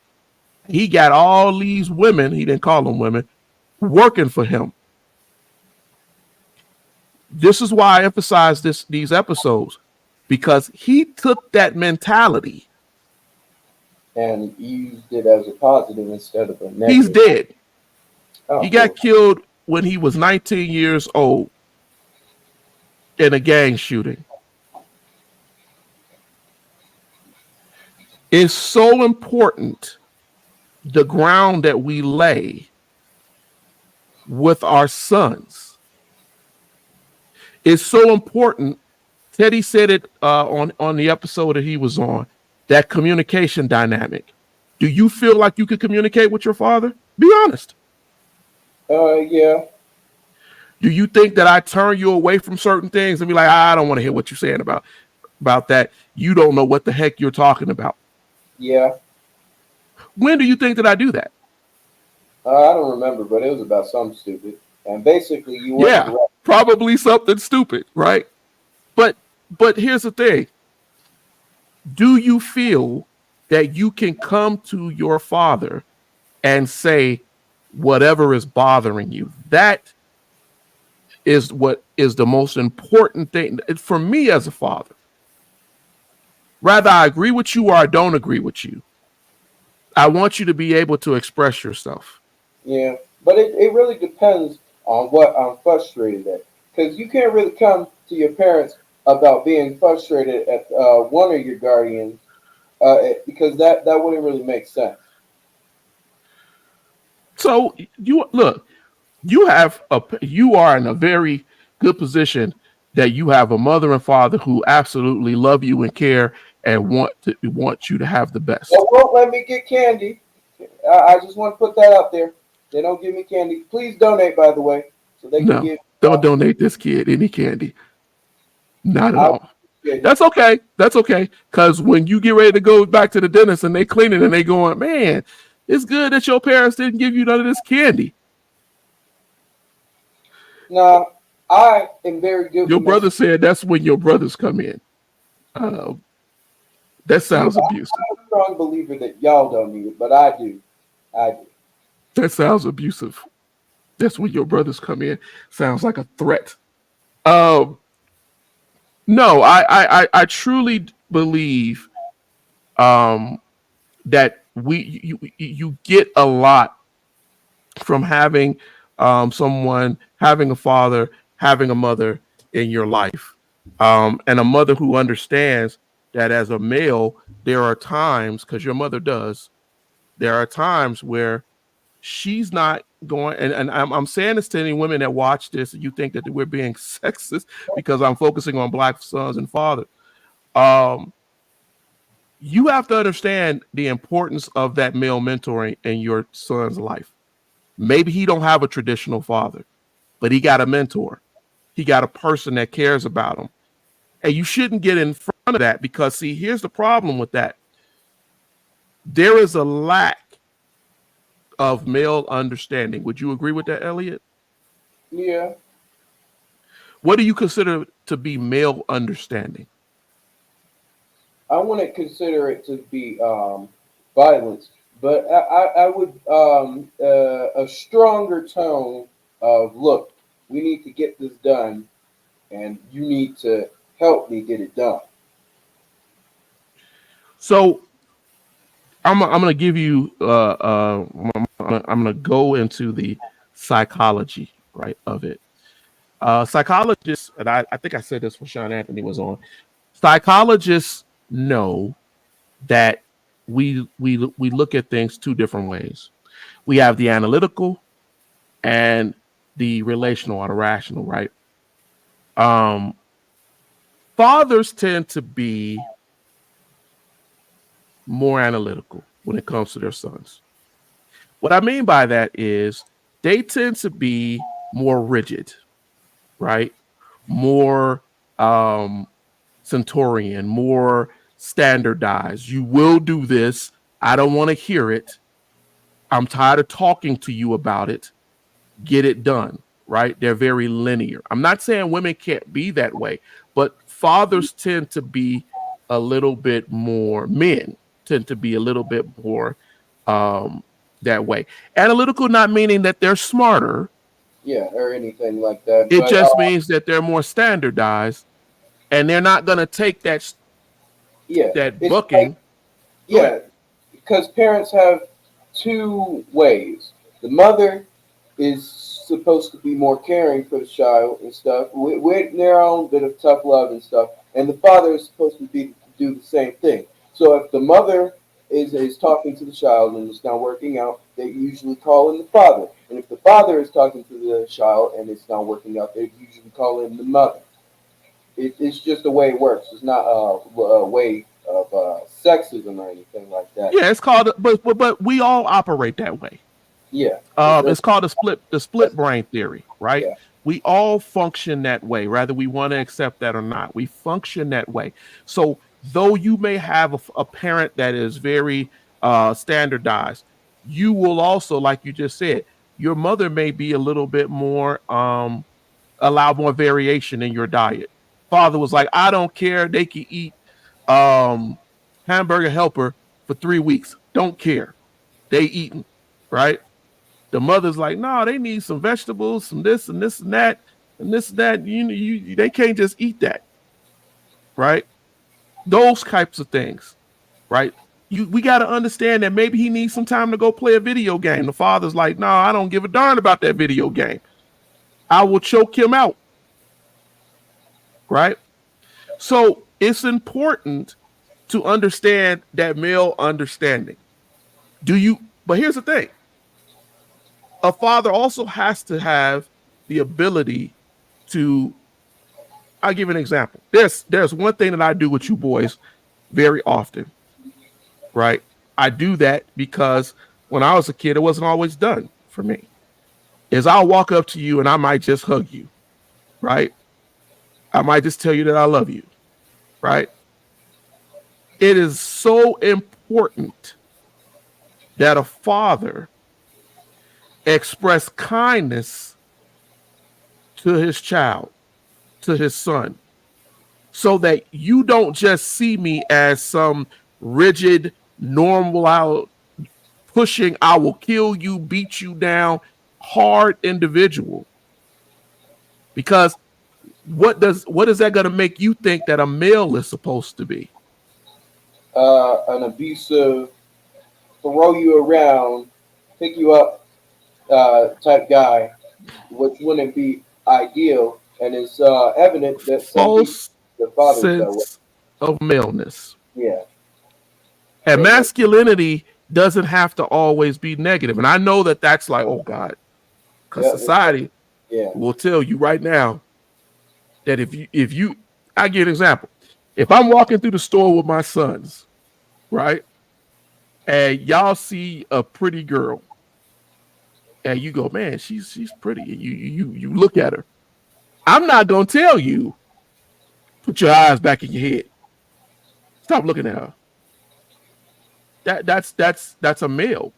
He got all these women, he didn't call them women, working for him. This is why I emphasize these episodes, because he took that mentality and used it as a positive instead of a negative. He's dead. Oh, he got killed when he was 19 years old in a gang shooting. It's so important, the ground that we lay with our sons. It's so important. Teddy said it on the episode that he was on, that communication dynamic. Do you feel like you could communicate with your father? Be honest. Yeah. Do you think that I turn you away from certain things and be like, I don't want to hear what you're saying about that? You don't know what the heck you're talking about. Yeah. When do you think that I do that? I don't remember, but it was about something stupid. And basically, you were correct. Probably something stupid, right? But here's the thing. Do you feel that you can come to your father and say whatever is bothering you? That is what is the most important thing for me as a father. Rather I agree with you or I don't agree with you, I want you to be able to express yourself. Yeah, but it really depends on what I'm frustrated at. Because you can't really come to your parents about being frustrated at one of your guardians because that wouldn't really make sense. So you look, you are in a very good position that you have a mother and father who absolutely love you and care and want you to have the best. They won't let me get candy. I just want to put that out there. They don't give me candy. Please donate, by the way, so they can give. Don't donate this kid any candy. Not at all. That's okay. That's okay. Because when you get ready to go back to the dentist and they clean it and they going, man, it's good that your parents didn't give you none of this candy. No, I am very good. Your brother said that's when your brothers come in. That sounds abusive. I'm a strong believer that y'all don't need it, but I do. That sounds abusive. That's when your brothers come in. Sounds like a threat. No, I truly believe that you get a lot from having someone, having a father, having a mother in your life, and a mother who understands that as a male, there are times, because your mother does, there are times where she's not going, and I'm saying this to any women that watch this and you think that we're being sexist because I'm focusing on Black sons and fathers. You have to understand the importance of that male mentoring in your son's life. Maybe he don't have a traditional father, but he got a mentor. He got a person that cares about him. And you shouldn't get in front of that because, see, here's the problem with that. There is a lack of male understanding. Would you agree with that, Elliot? Yeah. What do you consider to be male understanding? I wouldn't consider it to be violence, but I would a stronger tone of, look, we need to get this done, and you need to help me get it done. So I'm going to give you, I'm going to go into the psychology, right, of it. Psychologists, and I think I said this when Sean Anthony was on, Psychologists know that we look at things two different ways. We have the analytical and the relational or the rational, right? Um, Fathers tend to be more analytical when it comes to their sons. What I mean by that is they tend to be more rigid, right? More um, centurion, more standardized. You will do this. I don't want to hear it. I'm tired of talking to you about it. Get it done, right? They're very linear. I'm not saying women can't be that way, but fathers tend to be a little bit more, men tend to be a little bit more um, that way. Analytical, not meaning that they're smarter. Yeah, or anything like that. It But just means that they're more standardized and they're not going to take yeah, that it's like bucking. Go ahead. yeah, because parents have two ways. The mother is supposed to be more caring for the child and stuff with their own bit of tough love and stuff, and the father is supposed to be do the same thing. So if the mother is talking to the child and it's not working out, they usually call in the father. And if the father is talking to the child and it's not working out, they usually call in the mother. It's just the way it works. It's not a way of sexism or anything like that. Yeah, it's called, but we all operate that way. Yeah, it's It's called the split that's, brain theory, right? yeah. We all function that way, whether we want to accept that or not. We function that way. So though you may have a parent that is very standardized, you will also, like you just said, your mother may be a little bit more allow more variation in your diet. Father was like, I don't care. They can eat um, hamburger helper for 3 weeks. Don't care. They eating, right? The mother's like, no, they need some vegetables, some this and this and that and this and that. They can't just eat that, right? Those types of things, right? We got to understand that maybe he needs some time to go play a video game. The father's like, no, I don't give a darn about that video game. I will choke him out, right? So it's important to understand that male understanding. But here's the thing: a father also has to have the ability to. I'll give an example. There's one thing that I do with you boys very often, right? I do that because when I was a kid, it wasn't always done for me. Is I'll walk up to you and I might just hug you, right? I might just tell you that I love you, right? It is so important that a father express kindness to his child, to his son, so that you don't just see me as some rigid, normal out pushing, I will kill you, beat you down, hard individual. Because what is that going to make you think that a male is supposed to be? An abusive, throw you around, pick you up type guy, which wouldn't be ideal. And it's evident that some people, False the fathers that way. sense of maleness. Yeah, And and masculinity doesn't have to always be negative. And I know that that's like, oh God, because yeah, society yeah, will tell you right now that if you I give an example. If I'm walking through the store with my sons, right, and y'all see a pretty girl, and you go, man, she's pretty, and you look at her. I'm not gonna tell you, put your eyes back in your head. Stop looking at her. That's a male.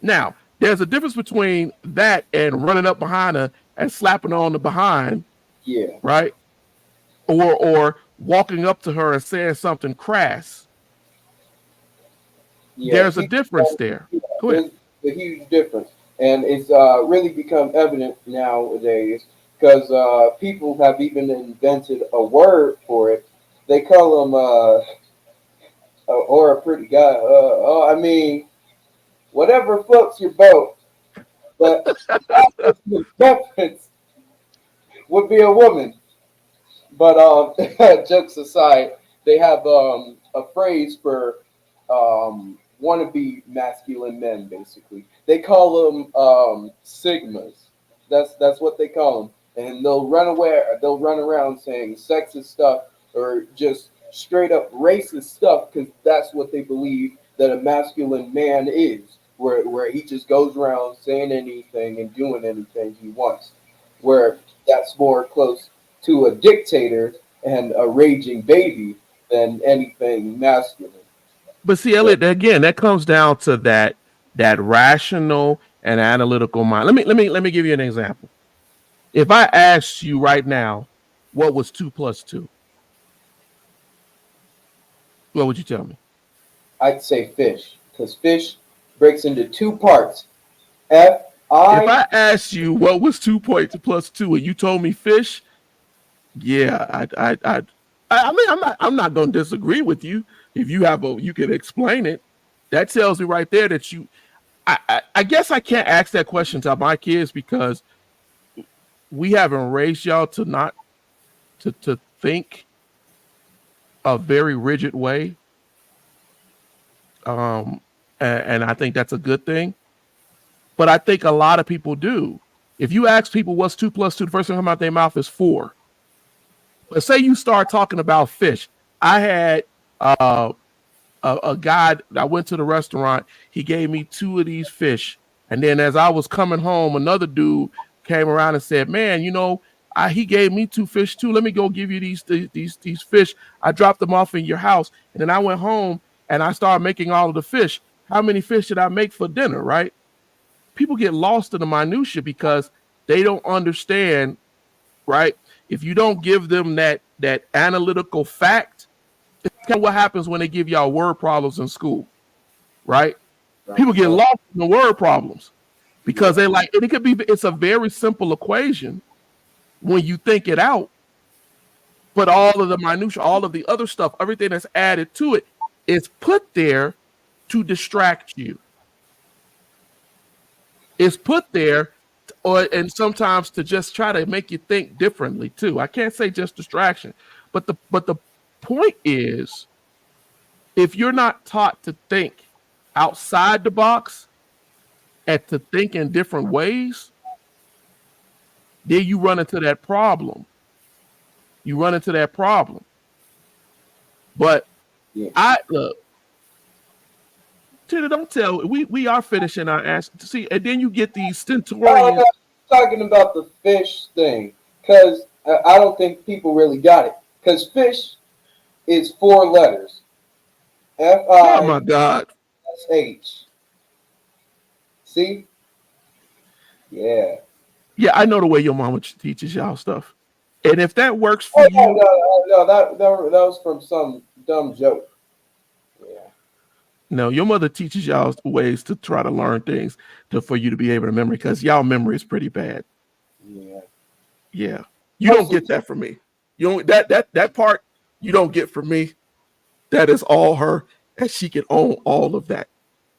Now, there's a difference between that and running up behind her and slapping her on the behind, yeah, right? Or walking up to her and saying something crass. yeah. There's a difference there. Yeah, Go ahead. there's a huge difference, and it's really become evident nowadays because people have even invented a word for it. They call them or a pretty guy. I mean, whatever floats your boat, but the preference would be a woman. But jokes aside, they have a phrase for wannabe masculine men. Basically, they call them sigmas. That's what they call them, and they'll run away. They'll run around saying sexist stuff or just straight up racist stuff because that's what they believe that a masculine man is. Where he just goes around saying anything and doing anything he wants. Where that's more close to a dictator and a raging baby than anything masculine. But see, So Elliot, again, that comes down to that rational and analytical mind. Let me give you an example. If I asked you right now, what was 2 plus 2, what would you tell me? I'd say fish because fish breaks into two parts. If F-I, I asked you what was 2 plus 2 and you told me fish, yeah, I mean, I'm not going to disagree with you. If you can explain it, that tells me right there that I guess I can't ask that question to my kids because we haven't raised y'all to not to think a very rigid way. Um, and I think that's a good thing. But I think a lot of people do. If you ask people what's 2 plus 2, the first thing that comes out their mouth is 4. But say you start talking about fish. I had uh, a guy. I went to the restaurant. He gave me 2 of these fish, and then as I was coming home, another dude came around and said, "Man, he gave me 2 fish too. Let me go give you these fish. I dropped them off in your house, and then I went home and I started making all of the fish. How many fish did I make for dinner? Right? People get lost in the minutia because they don't understand. Right? If you don't give them that analytical fact, it's kind of what happens when they give y'all word problems in school, right? People get lost in the word problems because yeah, they like, and it's a very simple equation when you think it out, but all of the minutia, all of the other stuff, everything that's added to it is put there to distract you. It's put there, and sometimes to just try to make you think differently too. I can't say just distraction, but the point is, if you're not taught to think outside the box and to think in different ways, then you run into that problem. You run into that problem. But yeah. I look, Tina, don't tell we are finishing our answer. See, and then you get these Oh, stentorians. no, talking about the fish thing because I don't think people really got it. Because fish is four letters: F Oh I my God. S H. See? Yeah. Yeah, I know the way your mama teaches y'all stuff. And if that works for Oh no, you, no, no, that was from some dumb joke. Yeah, no, your mother teaches y'all ways to try to learn things for you to be able to remember because y'all memory is pretty bad. yeah. Yeah. You don't Mostly, get that from me. You don't that part you don't get from me. That is all her, and she can own all of that.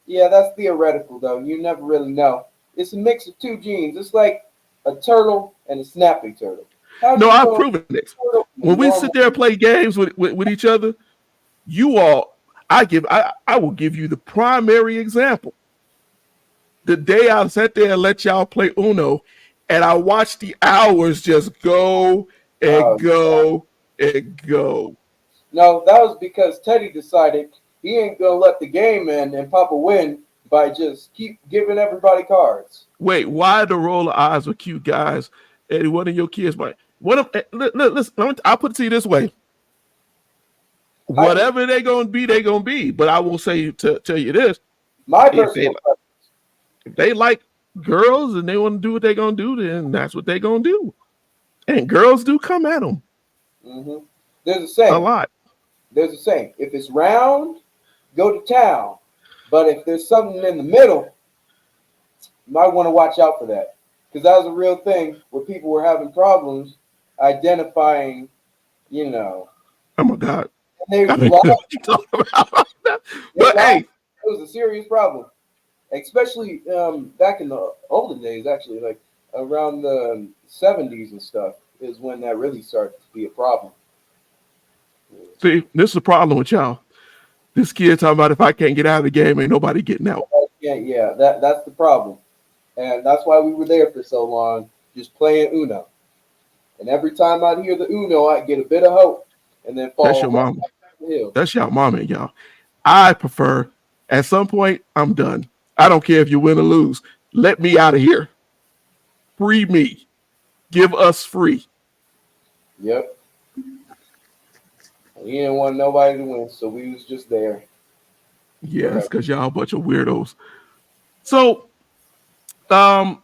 yeah. That's theoretical though. You never really know. It's a mix of two genes. It's like a turtle and a snapping turtle. How do No, you I've know proven it. a turtle from a When we sit normal? there and play games with each other, you all I will give you the primary example. The day I sat there and let y'all play Uno, and I watched the hours just go and Uh, go and go. no, that was because Teddy decided he ain't gonna let the game end and Papa win by just keep giving everybody cards. Wait, why the roll of eyes with cute guys? And one of your kids might. One of listen, I'll put it to you this way: I just whatever they gonna be. But I will say to tell you this: my if they personal preference. if they like girls and they want to do what they gonna do, then that's what they gonna do. And girls do come at them Hmm. There's a a saying. lot. There's a saying. If it's round, go to town. But if there's something in the middle, you might want to watch out for that. Because that was a real thing where people were having problems identifying, you know, Oh my god! and they I mean, lied. what you talking about? They But lied. hey, It was a serious problem, especially back in the olden days, actually, like around the 70s and stuff. is when that really starts to be a problem. See, this is the problem with y'all. This kid talking about if I can't get out of the game, ain't nobody getting out. Yeah, that's the problem, and that's why we were there for so long, just playing Uno. And every time I'd hear the Uno, I'd get a bit of hope, and then That's fall your right mama. back down the hill. That's your mama, y'all. I prefer, at some point, I'm done. I don't care if you win or lose. Let me out of here. Free me. Give us free. Yep. We didn't want nobody to win, so we was just there. Yes, Forever. because y'all a bunch of weirdos. So, um,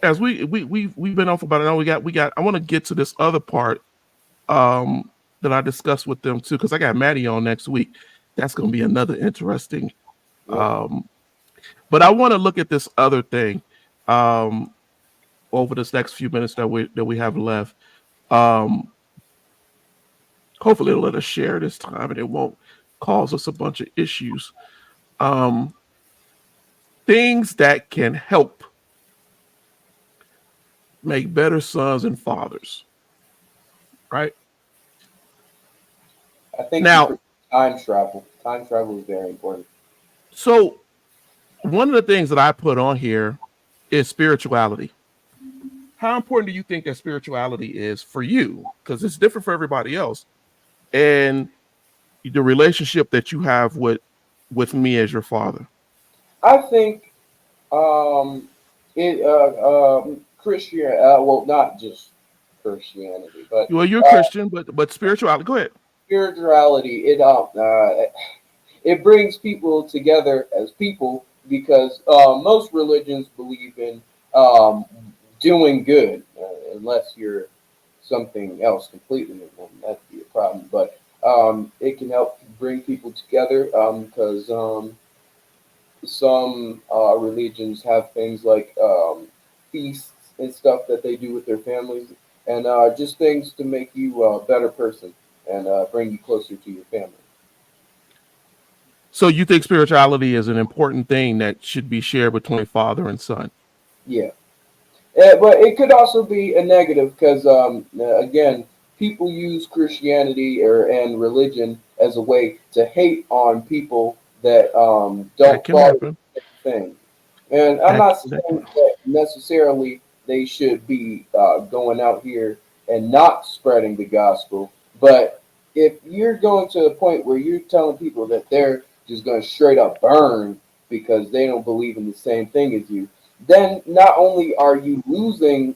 as we've been on for about an hour, we got. I want to get to this other part, that I discussed with them too, because I got Maddie on next week. That's going to be another interesting. Yep. But I want to look at this other thing, um, over this next few minutes that we have left. Um, Hopefully, it'll let us share this time, and it won't cause us a bunch of issues. Um, Things that can help make better sons and fathers, right? I think you Now, forget time travel. Time travel is very important. so one of the things that I put on here is spirituality. How important do you think that spirituality is for you? Because it's different for everybody else, and the relationship that you have with me as your father. I think it Christian well, not just Christianity, but Well, you're a Christian, but spirituality. Go ahead. spirituality. It brings people together as people because most religions believe in um, doing good, unless you're something else completely, then that'd be a problem. But it can help bring people together because some religions have things like feasts and stuff that they do with their families, and just things to make you a better person and bring you closer to your family. So you think spirituality is an important thing that should be shared between father and son? Yeah. But it could also be a negative because, again, people use Christianity and religion as a way to hate on people that That don't can follow happen. the same thing. And I'm That not that can saying happen. that necessarily they should be going out here and not spreading the gospel, but if you're going to a point where you're telling people that they're just going to straight up burn because they don't believe in the same thing as you, then not only are you losing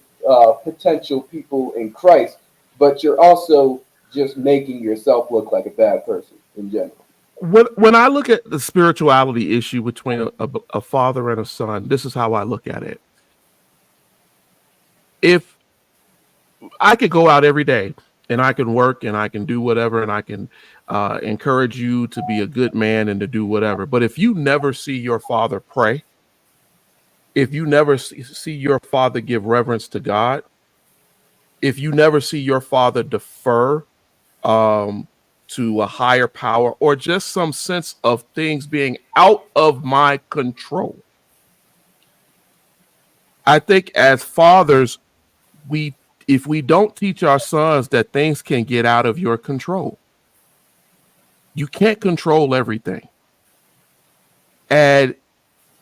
potential people in Christ, but you're also just making yourself look like a bad person in general. When I look at the spirituality issue between a father and a son, this is how I look at it. If I could go out every day and I can work and I can do whatever and I can encourage you to be a good man and to do whatever, but if you never see your father pray, if you never see your father give reverence to God, if you never see your father defer um, to a higher power or just some sense of things being out of my control, I think as fathers, we if we don't teach our sons that things can get out of your control, you can't control everything. And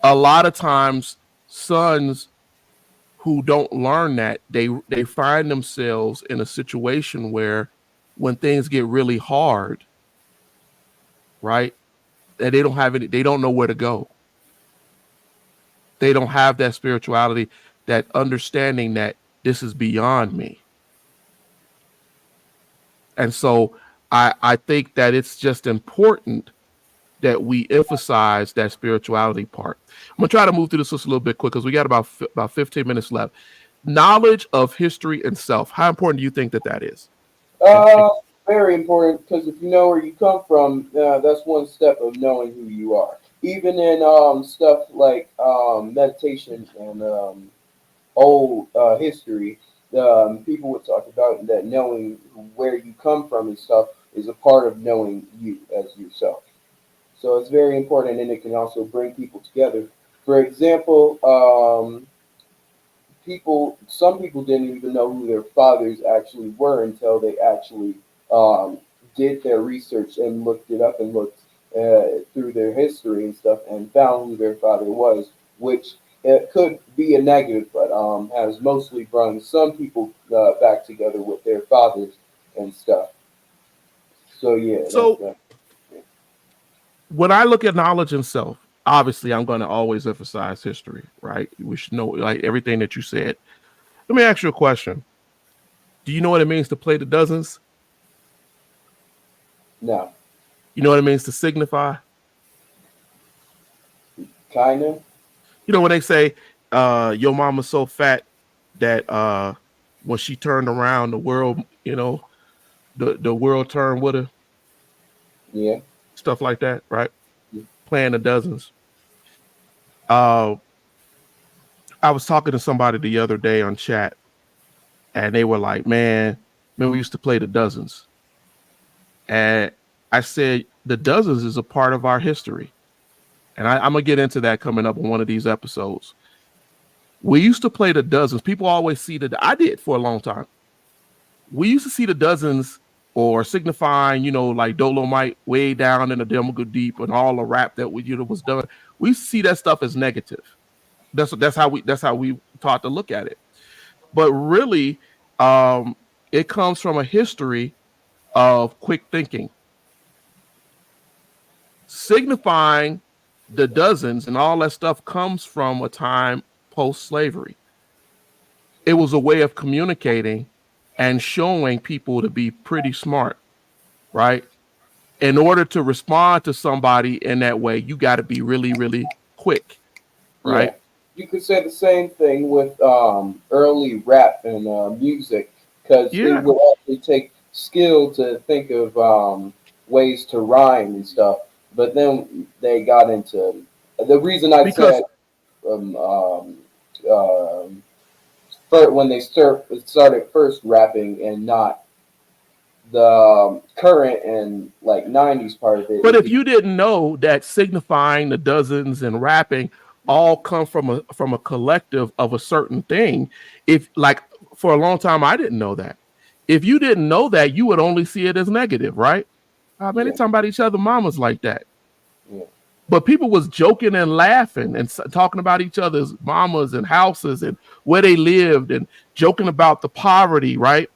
a lot of times, sons who don't learn that, they find themselves in a situation where when things get really hard, right, and they don't know where to go. They don't have that spirituality, that understanding that this is beyond me. And so I think that it's just important that we emphasize that spirituality part. I'm gonna try to move through this just a little bit quick because we got about 15 minutes left. Knowledge of history and self. How important do you think that is? And Uh, Very important because if you know where you come from, that's one step of knowing who you are. Even in stuff like meditation and old history, people would talk about that knowing where you come from and stuff is a part of knowing you as yourself. So it's very important, and it can also bring people together. For example, some people didn't even know who their fathers actually were until they actually did their research and looked it up and looked through their history and stuff and found who their father was, which it could be a negative, but has mostly brought some people back together with their fathers and stuff. So yeah, that's So that. when I look at knowledge and self, obviously I'm going to always emphasize history, right? We should know like everything that you said. Let me ask you a question. Do you know what it means to play the dozens? No, You know what it means to signify? kind of. You know when they say your mama's so fat that when she turned around the world, the world turned with her, Yeah. stuff like that, right? Playing the dozens. Uh I was talking to somebody the other day on chat and they were like, man, we used to play the dozens. And I said the dozens is a part of our history. And I'm gonna get into that coming up on one of these episodes. We used to play the dozens. People always see that. I did for a long time. We used to see the dozens or signifying, like Dolomite way down in the Demo Deep and all the rap that was done. We see that stuff as negative. That's how we taught to look at it. But really, it comes from a history of quick thinking, signifying the dozens and all that stuff comes from a time post-slavery. It was a way of communicating and showing people to be pretty smart, right? In order to respond to somebody in that way, you got to be really, really quick, Yeah. right? You could say the same thing with early rap and music, because it Yeah, would actually take skill to think of ways to rhyme and stuff. But then they got into the reason I because said um, um, um, when they started first rapping and not the current and like '90s part of it but is if because you didn't know that signifying the dozens and rapping all come from a collective of a certain thing, if like for a long time I didn't know that. If you didn't know that, you would only see it as negative, right? I mean, they yeah, talking about each other mamas like that. yeah, But people was joking and laughing and talking about each other's mamas and houses and where they lived and joking about the poverty, right?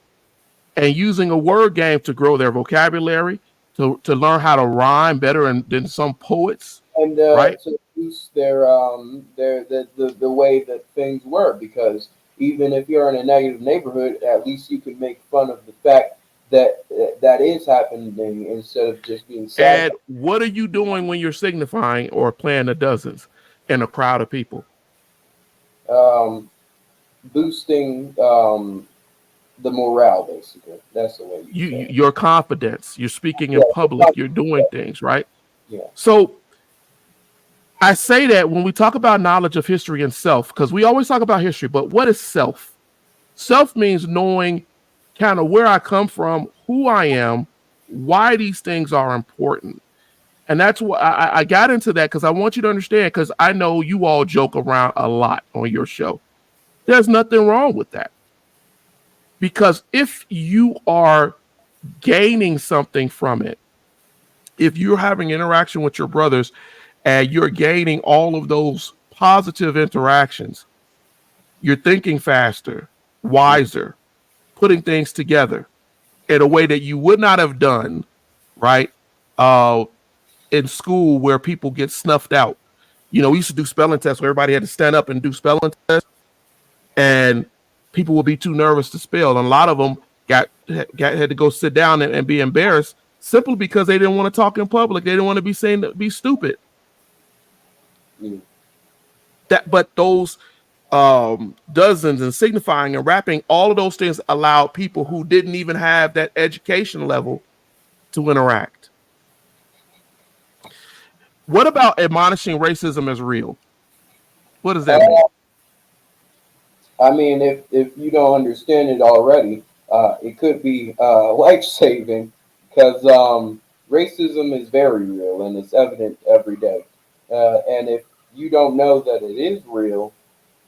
And using a word game to grow their vocabulary, to learn how to rhyme better than some poets, and right? to boost their the way that things were, because even if you're in a negative neighborhood, at least you can make fun of the fact that that is happening instead of just being sad. And what are you doing when you're signifying or playing the dozens in a crowd of people? Um, Boosting the morale, basically. That's the way you say it. Your confidence, you're speaking in Yeah, public, you're doing things, right? yeah, So I say that when we talk about knowledge of history and self, because we always talk about history, but what is self? Self means knowing kind of where I come from, who I am, why these things are important. And that's why I got into that because I want you to understand, because I know you all joke around a lot on your show. There's nothing wrong with that. Because if you are gaining something from it, if you're having interaction with your brothers and you're gaining all of those positive interactions, you're thinking faster, wiser, putting things together in a way that you would not have done, right? Uh, in school where people get snuffed out. We used to do spelling tests where everybody had to stand up and do spelling tests, and people would be too nervous to spell. And a lot of them had to go sit down and be embarrassed simply because they didn't want to talk in public. They didn't want to be seen to be stupid. yeah. But those dozens and signifying and rapping, all of those things allow people who didn't even have that education level to interact. What about admonishing racism as real? What does that mean? I mean, if you don't understand it already, it could be life saving, because racism is very real and it's evident every day. And if you don't know that it is real,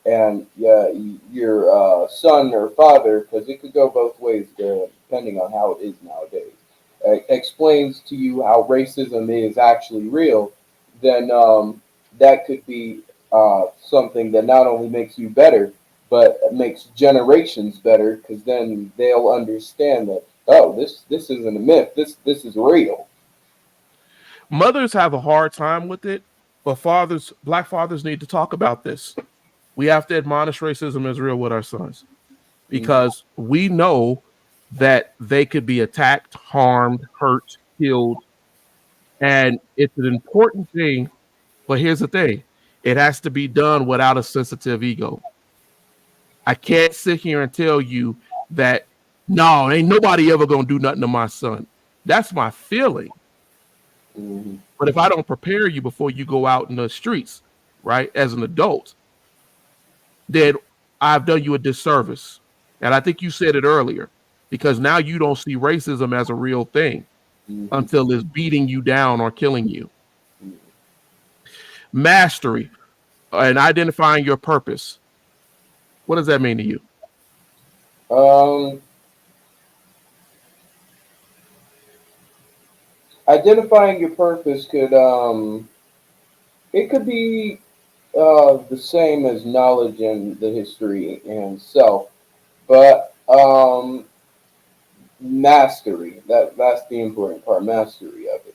and your son or father, because it could go both ways depending on how it is nowadays, explains to you how racism is actually real, then that could be something that not only makes you better, but makes generations better, because then they'll understand that, oh, this isn't a myth. This is real. Mothers have a hard time with it, but fathers, black fathers, need to talk about this. We have to admonish racism is real with our sons Hmm. because we know that they could be attacked, harmed, hurt, killed, and it's an important thing. But here's the thing: it has to be done without a sensitive ego. I can't sit here and tell you that no, ain't nobody ever gonna do nothing to my son. That's my feeling. Hmm. But if I don't prepare you before you go out in the streets, right, as an adult, then I've done you a disservice. And I think you said it earlier, because now you don't see racism as a real thing Hmm. until it's beating you down or killing you. Mastery and identifying your purpose. What does that mean to you? Um, Identifying your purpose could it could be the same as knowledge and the history and self, but mastery, that's the important part. Mastery of it,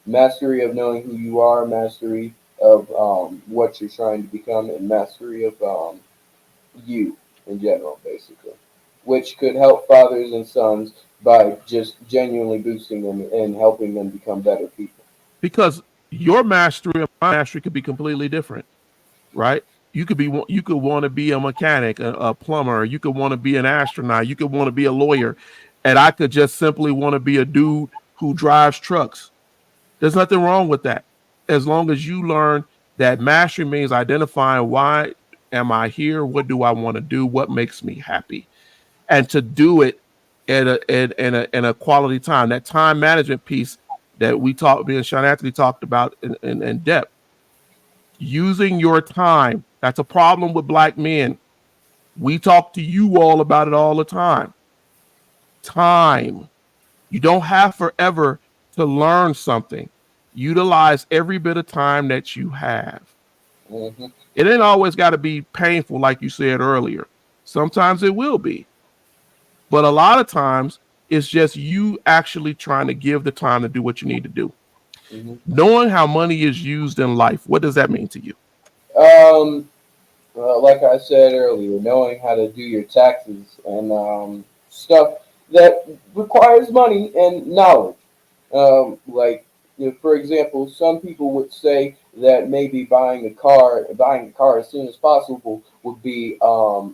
mastery of knowing who you are, mastery of what you're trying to become, and mastery of you in general, basically, which could help fathers and sons by just genuinely boosting them and helping them become better people. Because your mastery and my mastery could be completely different, right? You could want to be a mechanic, a plumber. You could want to be an astronaut. You could want to be a lawyer, and I could just simply want to be a dude who drives trucks. There's nothing wrong with that, as long as you learn that mastery means identifying why am I here, what do I want to do, what makes me happy, and to do it in a quality time. That time management piece that we talked, me and Sean Anthony talked about in depth. Using your time. That's a problem with black men. We talk to you all about it all the time. Time. You don't have forever to learn something. Utilize every bit of time that you have. Hmm. It ain't always got to be painful, like you said earlier. Sometimes it will be. But a lot of times, it's just you actually trying to give the time to do what you need to do. Hmm. Knowing how money is used in life, what does that mean to you? Um, like I said earlier, knowing how to do your taxes and stuff that requires money and knowledge. Like, for example, some people would say that maybe buying a car as soon as possible would be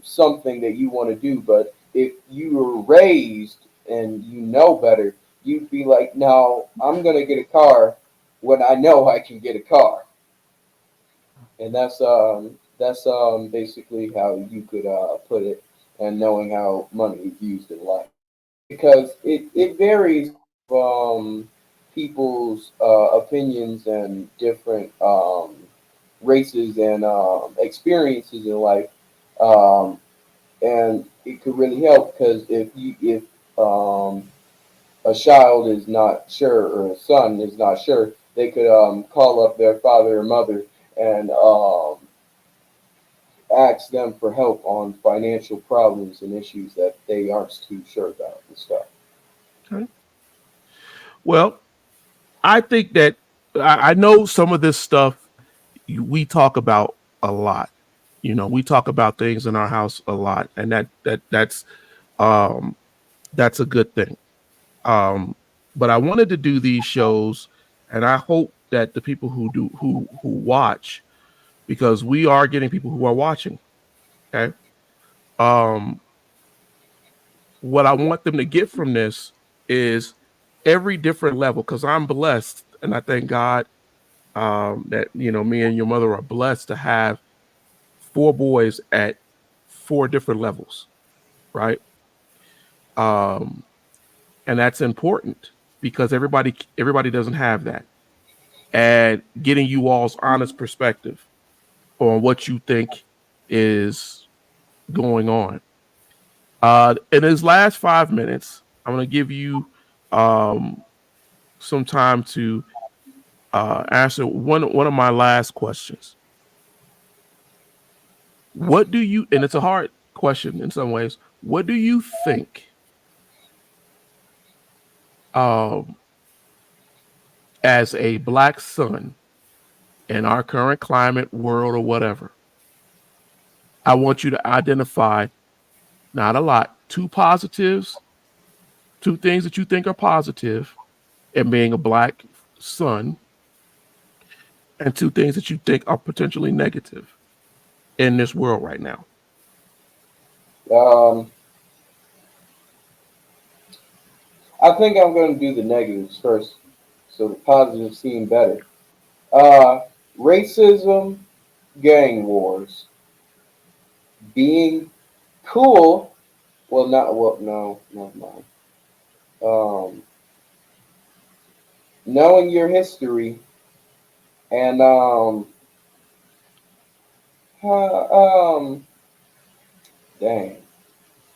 something that you want to do. But if you were raised and you know better, you'd be like, no, I'm gonna get a car when I know I can get a car, and that's basically how you could put it, and knowing how money is used in life, because it varies people's opinions and different races and experiences in life, um, and it could really help, because if a child is not sure or a son is not sure, they could call up their father or mother and ask them for help on financial problems and issues that they aren't too sure about and stuff. Okay. Well, I think that I know some of this stuff we talk about a lot. We talk about things in our house a lot, and um, that's a good thing. Um, but I wanted to do these shows, and I hope that the people who watch, because we are getting people who are watching. Okay. Um, what I want them to get from this is every different level, because I'm blessed, and I thank God that me and your mother are blessed to have four boys at four different levels, right? Um, and that's important because everybody doesn't have that. And getting you all's honest perspective on what you think. is going on. In his last 5 minutes, I'm going to give you um, some time to answer one of my last questions. What do you? And it's a hard question in some ways. What do you think? Um, as a black son in our current climate, world, or whatever, I want you to identify not a lot, two positives, two things that you think are positive in being a black son, and two things that you think are potentially negative in this world right now. Um, I think I'm going to do the negatives first, so the positives seem better. Uh, Racism, gang wars, being cool. Well, not well. No, not mine. Um, Knowing your history and um, dang,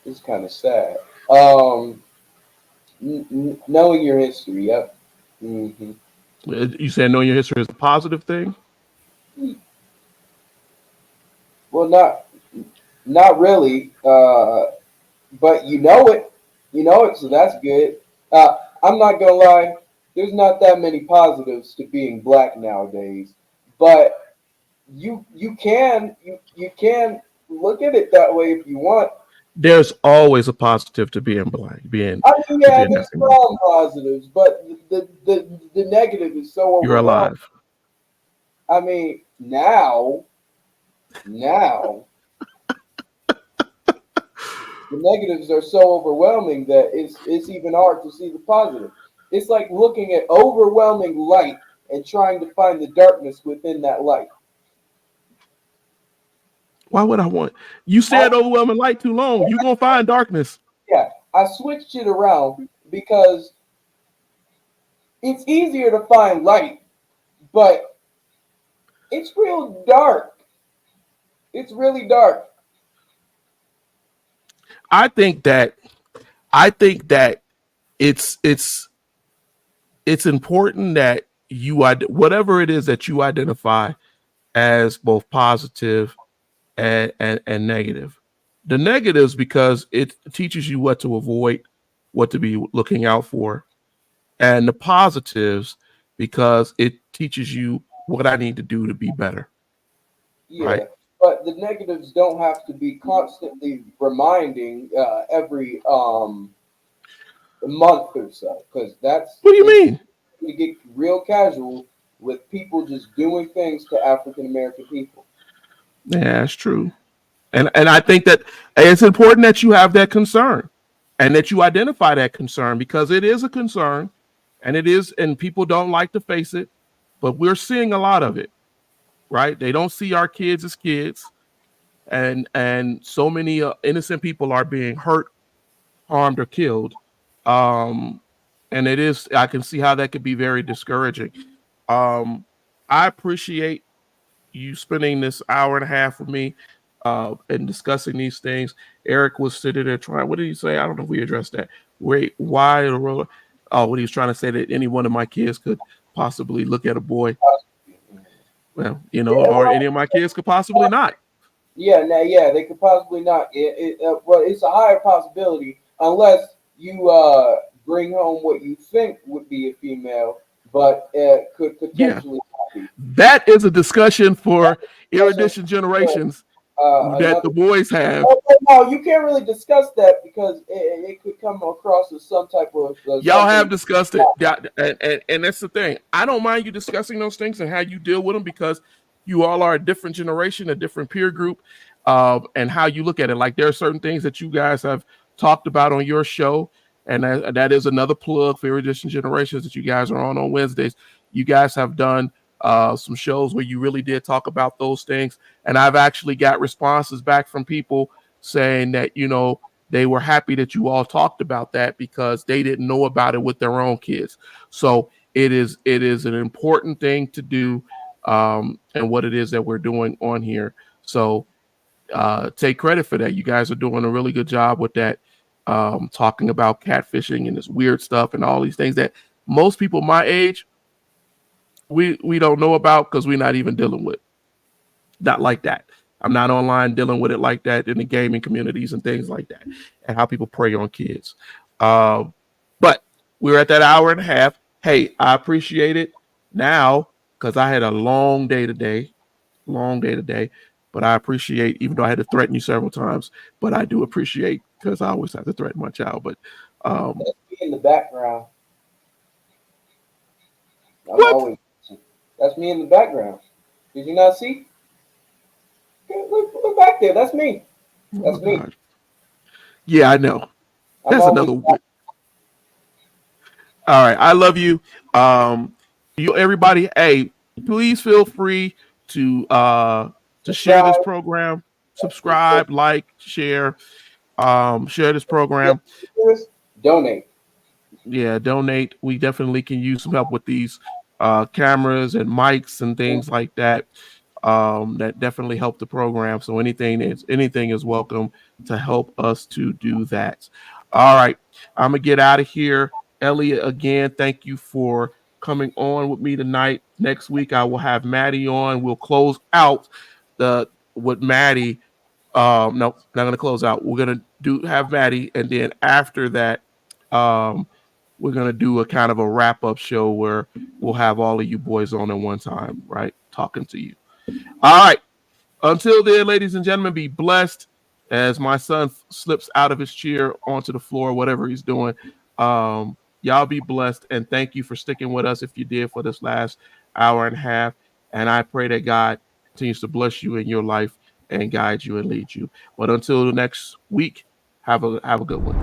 it's kind of sad. Um, Knowing your history. Yep. Hmm. You said knowing your history is a positive thing. Well, not really. But you know it, so that's good. I'm not gonna lie. There's not that many positives to being black nowadays, but you can look at it that way if you want. There's always a positive to being black, being I mean, to yeah, being there's African. some positives, but the negative is so You're overwhelming. alive. I mean, now the negatives are so overwhelming that it's even hard to see the positive. It's like looking at overwhelming light and trying to find the darkness within that light. Why would I want? You I, said overwhelming light too long. You're gonna find darkness. yeah, I switched it around because it's easier to find light, but it's real dark. It's really dark. I think that I think that it's it's it's important that whatever it is that you identify as both positive and negative. The negatives because it teaches you what to avoid, what to be looking out for, and the positives because it teaches you what I need to do to be better. Right? Yeah, but the negatives don't have to be constantly reminding every month or so, because that's What do you it's mean? to get real casual with people just doing things to African American people. Yeah, that's true. And I think that it's important that you have that concern and that you identify that concern because it is a concern and it is and people don't like to face it, but we're seeing a lot of it, right? They don't see our kids as kids and so many innocent people are being hurt, harmed or killed. Um and it is I can see how that could be very discouraging. Um I appreciate you spending this hour and a half with me and discussing these things. Eric was sitting there trying. What did he say? I don't know if we addressed that. Wait, why? Oh, what he was trying to say that any one of my kids could possibly look at a boy. Well, Yeah, or well, any of my kids could possibly not. yeah, now, yeah, they could possibly not. Well, it's a higher possibility unless you bring home what you think would be a female, but could Yeah, potentially not be. that is a discussion for Discussion erudition for generations that another. the boys have. Oh, no, you can't really discuss that because it could come across as some type of Y'all have something. discussed it. Yeah, and that's the thing. I don't mind you discussing those things and how you deal with them because you all are a different generation, a different peer group, and how you look at it. Like there are certain things that you guys have talked about on your show, and that is another plug for Erudition Generations that you guys are on Wednesdays. You guys have done some shows where you really did talk about those things, and I've actually got responses back from people saying that they were happy that you all talked about that because they didn't know about it with their own kids. So it is an important thing to do, and what it is that we're doing on here. So take credit for that. You guys are doing a really good job with that, talking about catfishing and this weird stuff and all these things that most people my age we don't know about because we're not even dealing with. Not like that. I'm not online dealing with it like that in the gaming communities and things like that, and how people prey on kids. But we're at that hour and a half. Hey, I appreciate it now because I had a long day today. But I appreciate, even though I had to threaten you several times, but I do appreciate because I always have to threaten my child. But That's me in the background. I'm what? always. That's me in the background. Did you not see? Look back there. That's me. That's me. God. Yeah, I know. I'm That's always another. All right, I love you. You everybody. Hey, please feel free to share this program, subscribe, like, share, share this program. donate. Yeah, donate. We definitely can use some help with these cameras and mics and things like that. That definitely help the program. So anything is welcome to help us to do that. All right, I'm gonna get out of here. Elliot, again, thank you for coming on with me tonight. Next week I will have Maddie on. We'll close out with Maddie. No, not gonna close out. We're gonna have Maddie, and then after that, we're gonna do a kind of a wrap-up show where we'll have all of you boys on at one time, right? Talking to you. All right. Until then, ladies and gentlemen, be blessed as my son slips out of his chair onto the floor, whatever he's doing. Y'all be blessed, and thank you for sticking with us if you did for this last hour and a half. And I pray that God continues to bless you in your life and guide you and lead you. But until the next week, have a good one.